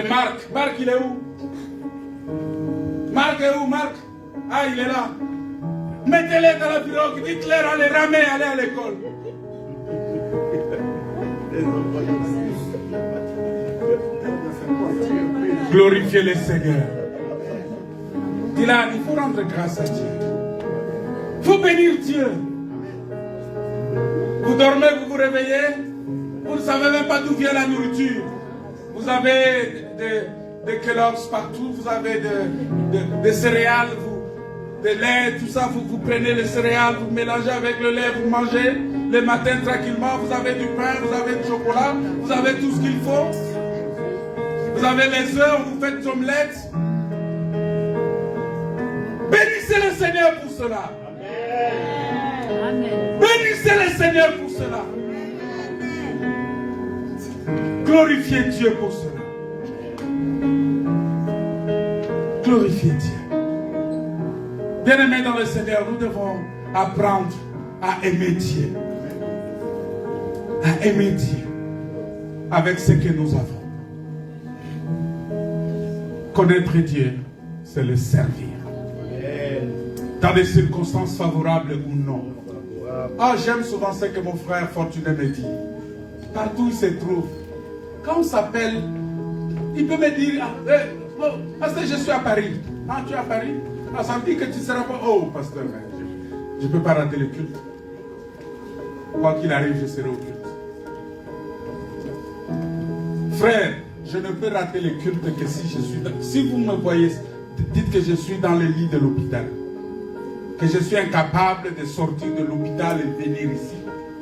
Marc. Marc, il est où? Marc est où, Marc? Ah, il est là. Mettez-les dans la pirogue, dites-leur, allez ramer, allez à l'école. Glorifiez le Seigneur. Dylan, il faut rendre grâce à Dieu. Il faut bénir Dieu. Vous dormez, vous vous réveillez, vous ne savez même pas d'où vient la nourriture. Vous avez des Kellogg's partout, vous avez des céréales, de lait, tout ça, vous prenez les céréales, vous mélangez avec le lait, vous mangez le matin tranquillement, vous avez du pain, vous avez du chocolat, vous avez tout ce qu'il faut. Vous avez les œufs, vous faites des omelettes. Bénissez le Seigneur pour cela. Amen. Bénissez le Seigneur pour cela. Glorifiez Dieu pour cela. Glorifiez Dieu. Bien-aimés dans le Seigneur, nous devons apprendre à aimer Dieu. À aimer Dieu avec ce que nous avons. Connaître Dieu, c'est le servir. Dans des circonstances favorables ou non. Ah, j'aime souvent ce que mon frère Fortuné me dit. Partout où il se trouve, quand on s'appelle, il peut me dire, parce que je suis à Paris. Ah, tu es à Paris? Ah, ça me dit que tu ne seras pas. Oh, pasteur, je ne peux pas rater le culte. Quoi qu'il arrive, je serai au culte. Frère, je ne peux rater le culte que si je suis dans... Si vous me voyez, dites que je suis dans le lit de l'hôpital. Que je suis incapable de sortir de l'hôpital et venir ici.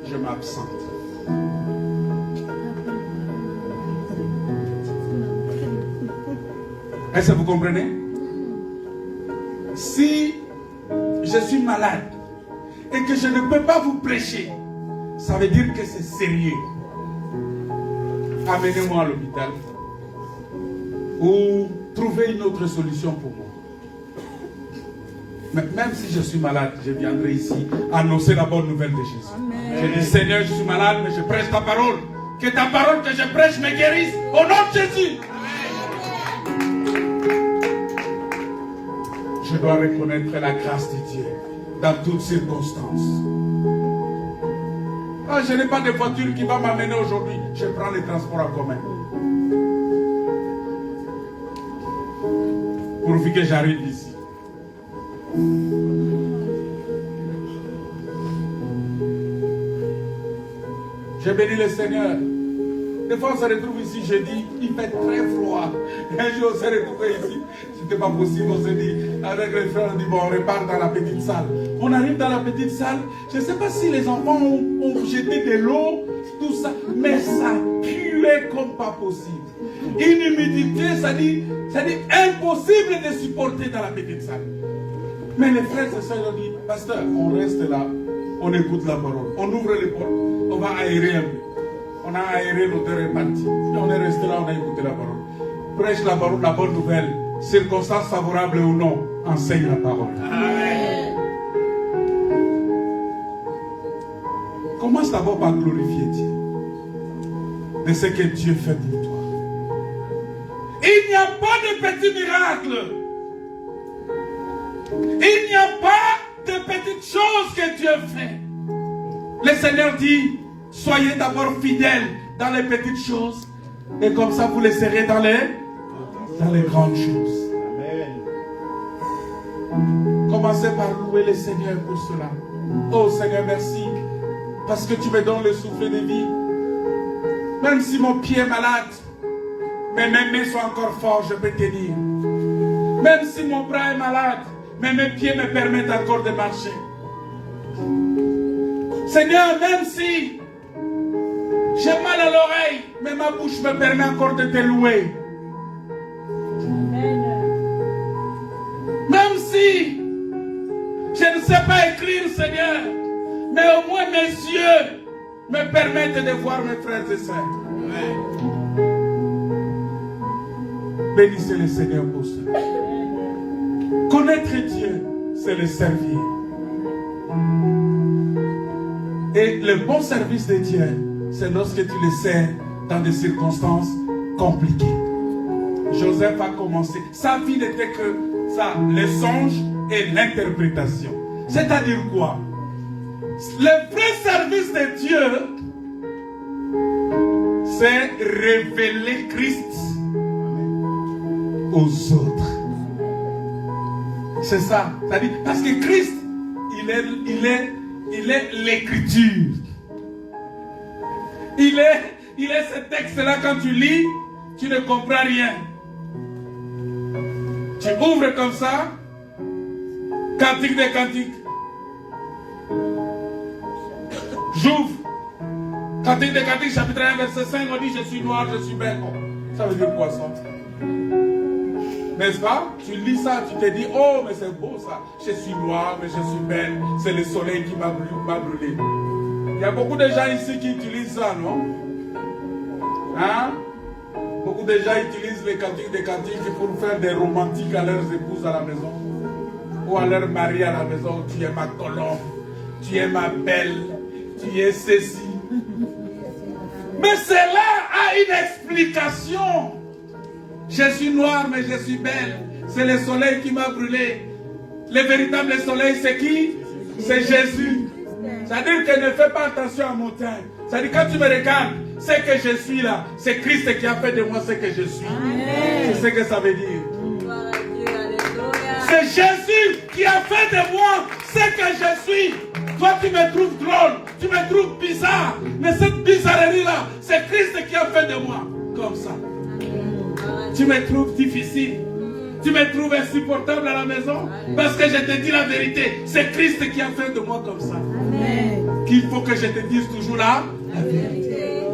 Je m'absente. Est-ce que vous comprenez? Si je suis malade et que je ne peux pas vous prêcher, ça veut dire que c'est sérieux. Amenez-moi à l'hôpital ou trouvez une autre solution pour moi. Mais même si je suis malade, je viendrai ici annoncer la bonne nouvelle de Jésus. Amen. Je dis, Seigneur, je suis malade, mais je prêche ta parole. Que ta parole que je prêche me guérisse au nom de Jésus. Je dois reconnaître la grâce de Dieu dans toutes circonstances. Ah, je n'ai pas de voiture qui va m'amener aujourd'hui. Je prends les transports en commun. Pourvu que j'arrive ici. Je bénis le Seigneur. Des fois, on se retrouve ici jeudi, il fait très froid. Un jour, on se retrouve ici. C'était pas possible, on se dit, avec les frères, on dit bon, on repart dans la petite salle. On arrive dans la petite salle, je ne sais pas si les enfants ont jeté de l'eau, tout ça, mais ça puait comme pas possible. Une humidité, ça dit impossible de supporter dans la petite salle. Mais les frères et sœurs ont dit, pasteur, on reste là, on écoute la parole, on ouvre les portes, on va aérer un peu. On a aéré, l'odeur est partie. Et on est resté là, on a écouté la parole. Prêche la parole, la bonne nouvelle. Circonstances favorables ou non, enseigne la parole. Amen. Commence d'abord par glorifier Dieu de ce que Dieu fait pour toi. Il n'y a pas de petits miracles. Il n'y a pas de petites choses que Dieu fait. Le Seigneur dit, soyez d'abord fidèles dans les petites choses. Et comme ça, vous les serez dans les grandes choses. Amen. Commencez par louer le Seigneur pour cela. Oh Seigneur, merci. Parce que tu me donnes le souffle de vie. Même si mon pied est malade, mais mes mains sont encore fortes, je peux tenir. Même si mon bras est malade, mais mes pieds me permettent encore de marcher. Seigneur, même si j'ai mal à l'oreille, mais ma bouche me permet encore de te louer. Même si je ne sais pas écrire, Seigneur, mais au moins mes yeux me permettent de voir mes frères et sœurs. Bénissez le Seigneur pour cela. Connaître Dieu, c'est le servir. Et le bon service de Dieu, c'est lorsque tu le sers dans des circonstances compliquées. Joseph a commencé. Sa vie n'était que ça, les songes et l'interprétation. C'est-à-dire quoi? Le vrai service de Dieu, c'est révéler Christ aux autres. C'est ça. C'est-à-dire, parce que Christ, il est l'écriture. Il est ce texte-là, quand tu lis, tu ne comprends rien. Tu ouvres comme ça, Cantique des Cantiques. J'ouvre. Cantique des Cantiques, chapitre 1, verset 5, on dit je suis noir, je suis belle. Ça veut dire quoi ça? N'est-ce pas? Tu lis ça, tu te dis, oh, mais c'est beau ça. Je suis noir, mais je suis belle. C'est le soleil qui m'a brûlé. Il y a beaucoup de gens ici qui utilisent ça, non? Hein? Beaucoup de gens utilisent les cantiques des cantiques pour faire des romantiques à leurs épouses à la maison. Ou à leur mari à la maison. Tu es ma colombe. Tu es ma belle. Tu es ceci. Mais cela a une explication. Je suis noire, mais je suis belle. C'est le soleil qui m'a brûlé. Le véritable soleil, c'est qui? C'est Jésus. C'est-à-dire que ne fais pas attention à mon teint. C'est-à-dire quand tu me regardes, c'est que je suis là. C'est Christ qui a fait de moi ce que je suis. C'est ce que ça veut dire. C'est Jésus qui a fait de moi ce que je suis. Toi, tu me trouves drôle. Tu me trouves bizarre. Mais cette bizarrerie-là, c'est Christ qui a fait de moi. Comme ça. Tu me trouves difficile. Tu me trouves insupportable à la maison. Parce que je te dis la vérité. C'est Christ qui a fait de moi comme ça. Qu'il faut que je te dise toujours la vérité.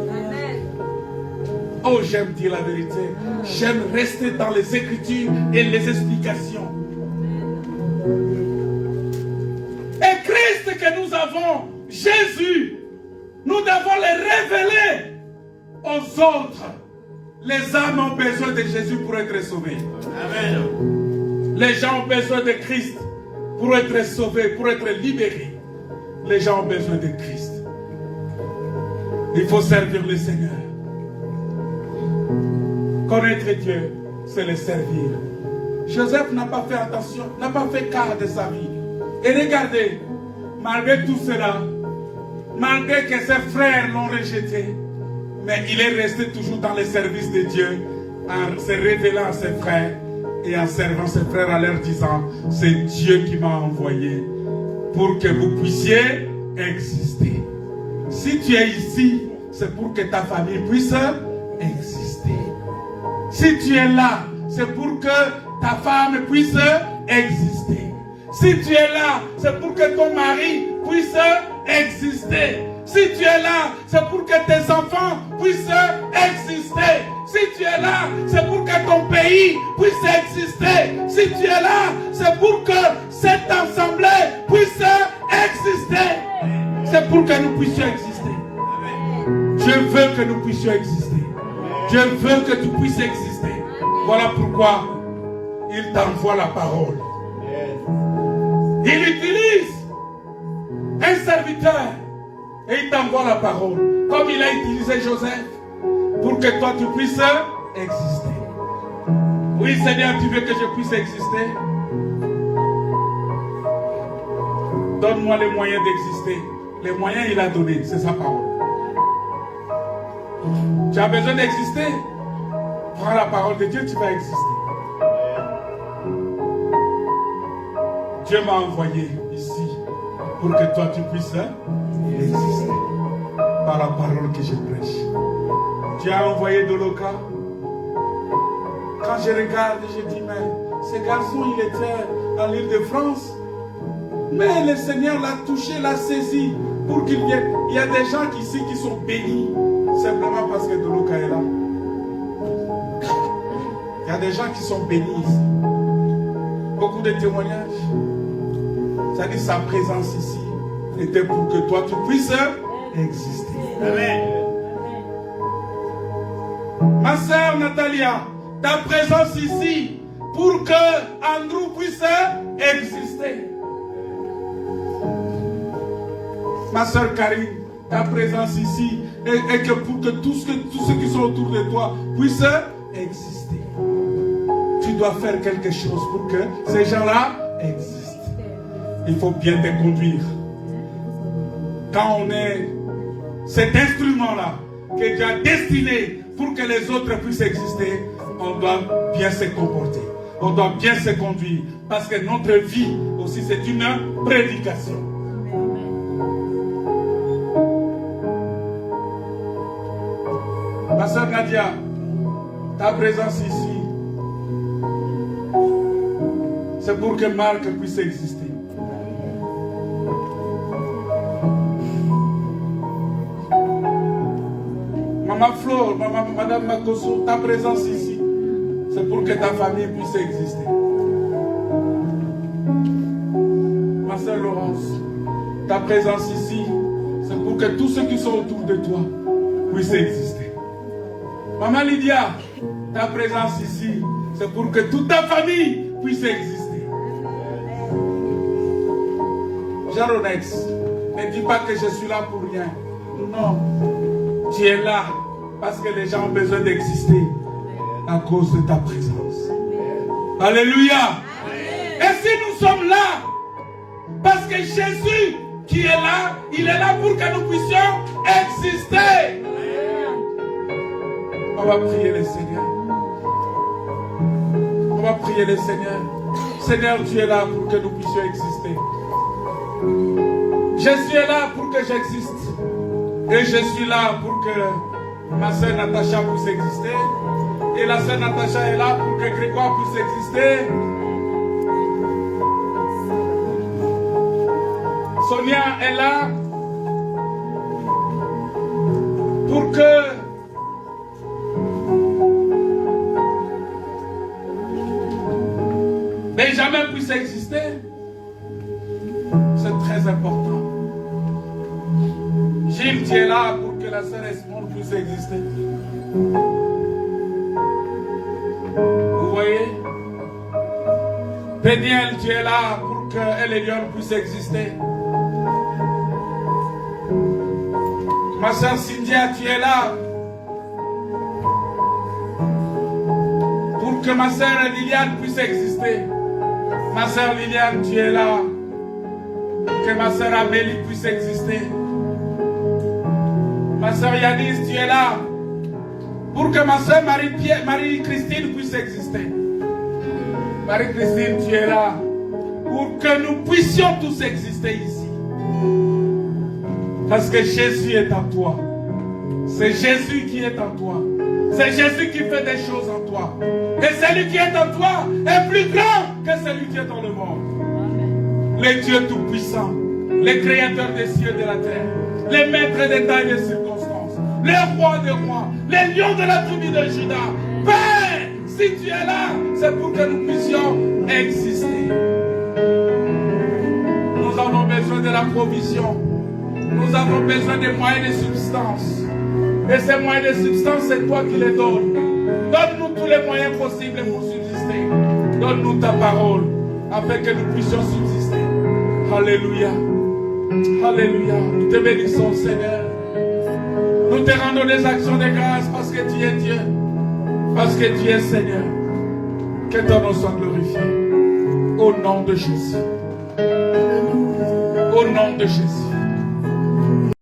Oh, j'aime dire la vérité. J'aime rester dans les Écritures et les explications. Et Christ que nous avons, Jésus, nous devons le révéler aux autres. Les âmes ont besoin de Jésus pour être sauvées. Amen. Les gens ont besoin de Christ pour être sauvés, pour être libérés. Les gens ont besoin de Christ. Il faut servir le Seigneur. Connaître Dieu, c'est le servir. Joseph n'a pas fait attention, n'a pas fait cas de sa vie. Et regardez, malgré tout cela, malgré que ses frères l'ont rejeté, mais il est resté toujours dans le service de Dieu, en se révélant à ses frères et en servant ses frères en leur disant, c'est Dieu qui m'a envoyé pour que vous puissiez exister. Si tu es ici, c'est pour que ta famille puisse exister. Si tu es là, c'est pour que ta femme puisse exister. Si tu es là, c'est pour que ton mari puisse exister. Si tu es là, c'est pour que tes enfants puissent exister. Si tu es là, c'est pour que ton pays puisse exister. Si tu es là, c'est pour que cette assemblée puisse exister. C'est pour que nous puissions exister. Je veux que nous puissions exister. Je veux que tu puisses exister. Voilà pourquoi il t'envoie la parole. Il utilise un serviteur et il t'envoie la parole. Comme il a utilisé Joseph pour que toi tu puisses exister. Oui Seigneur, tu veux que je puisse exister? Donne-moi les moyens d'exister. Les moyens il a donné, c'est sa parole. Tu as besoin d'exister? Prends la parole de Dieu, tu vas exister. Dieu m'a envoyé ici pour que toi tu puisses exister par la parole que je prêche. Dieu a envoyé Doloka. Quand je regarde, je dis, mais ce garçon il était en Île-de-France. Mais le Seigneur l'a touché, l'a saisi pour qu'il vienne. Il y a des gens ici qui sont bénis simplement parce que Doloka est là. Il y a des gens qui sont bénis ici. Beaucoup de témoignages. Ça dit sa présence ici était pour que toi tu puisses exister. Amen. Ma sœur Natalia, ta présence ici pour que Andrew puisse exister. Ma sœur Karine, ta présence ici et que pour que tous ceux qui sont autour de toi puissent exister. Tu dois faire quelque chose pour que ces gens-là existent. Il faut bien te conduire. Quand on est cet instrument-là que Dieu a destiné pour que les autres puissent exister, on doit bien se comporter. On doit bien se conduire. Parce que notre vie aussi, c'est une prédication. Ma soeur Nadia, ta présence ici, c'est pour que Marc puisse exister. Maman Flo, Madame Makoso, ta présence ici, c'est pour que ta famille puisse exister. Ma soeur Laurence, ta présence ici, c'est pour que tous ceux qui sont autour de toi puissent exister. Maman Lydia, ta présence ici, c'est pour que toute ta famille puisse exister. Jaronex, ne dis pas que je suis là pour rien. Non, tu es là parce que les gens ont besoin d'exister à cause de ta présence. Alléluia. Et si nous sommes là, parce que Jésus qui est là, il est là pour que nous puissions exister. On va prier le Seigneur. On va prier le Seigneur. Seigneur, tu es là pour que nous puissions exister. Je suis là pour que j'existe. Et je suis là pour que ma soeur Natacha puisse exister. Et la soeur Natacha est là pour que Grégoire puisse exister. Sonia est là pour que Benjamin puisse exister. C'est très important. Gilles, tu es là pour que la sœur Esmond puisse exister. Vous voyez? Péniel, tu es là pour que Elélion puisse exister. Ma sœur Cynthia, tu es là pour que ma sœur Liliane puisse exister. Ma sœur Liliane, tu es là pour que ma sœur Amélie puisse exister. Ma sœur Yanis, tu es là pour que ma sœur Marie-Christine puisse exister. Marie-Christine, tu es là pour que nous puissions tous exister ici. Parce que Jésus est en toi. C'est Jésus qui est en toi. C'est Jésus qui fait des choses en toi. Et celui qui est en toi est plus grand que celui qui est dans le monde. Les dieux tout-puissants, les créateurs des cieux et de la terre, les maîtres des temps et des circonstances, les rois des rois, les lions de la tribu de Juda. Père, si tu es là, c'est pour que nous puissions exister. Nous avons besoin de la provision. Nous avons besoin des moyens de substance. Et ces moyens de substance, c'est toi qui les donnes. Donne-nous tous les moyens possibles pour subsister. Donne-nous ta parole, afin que nous puissions subsister. Alléluia. Alléluia. Nous te bénissons, Seigneur. Nous te rendons des actions de grâce parce que tu es Dieu. Parce que tu es Seigneur. Que ton nom soit glorifié. Au nom de Jésus. Au nom de Jésus.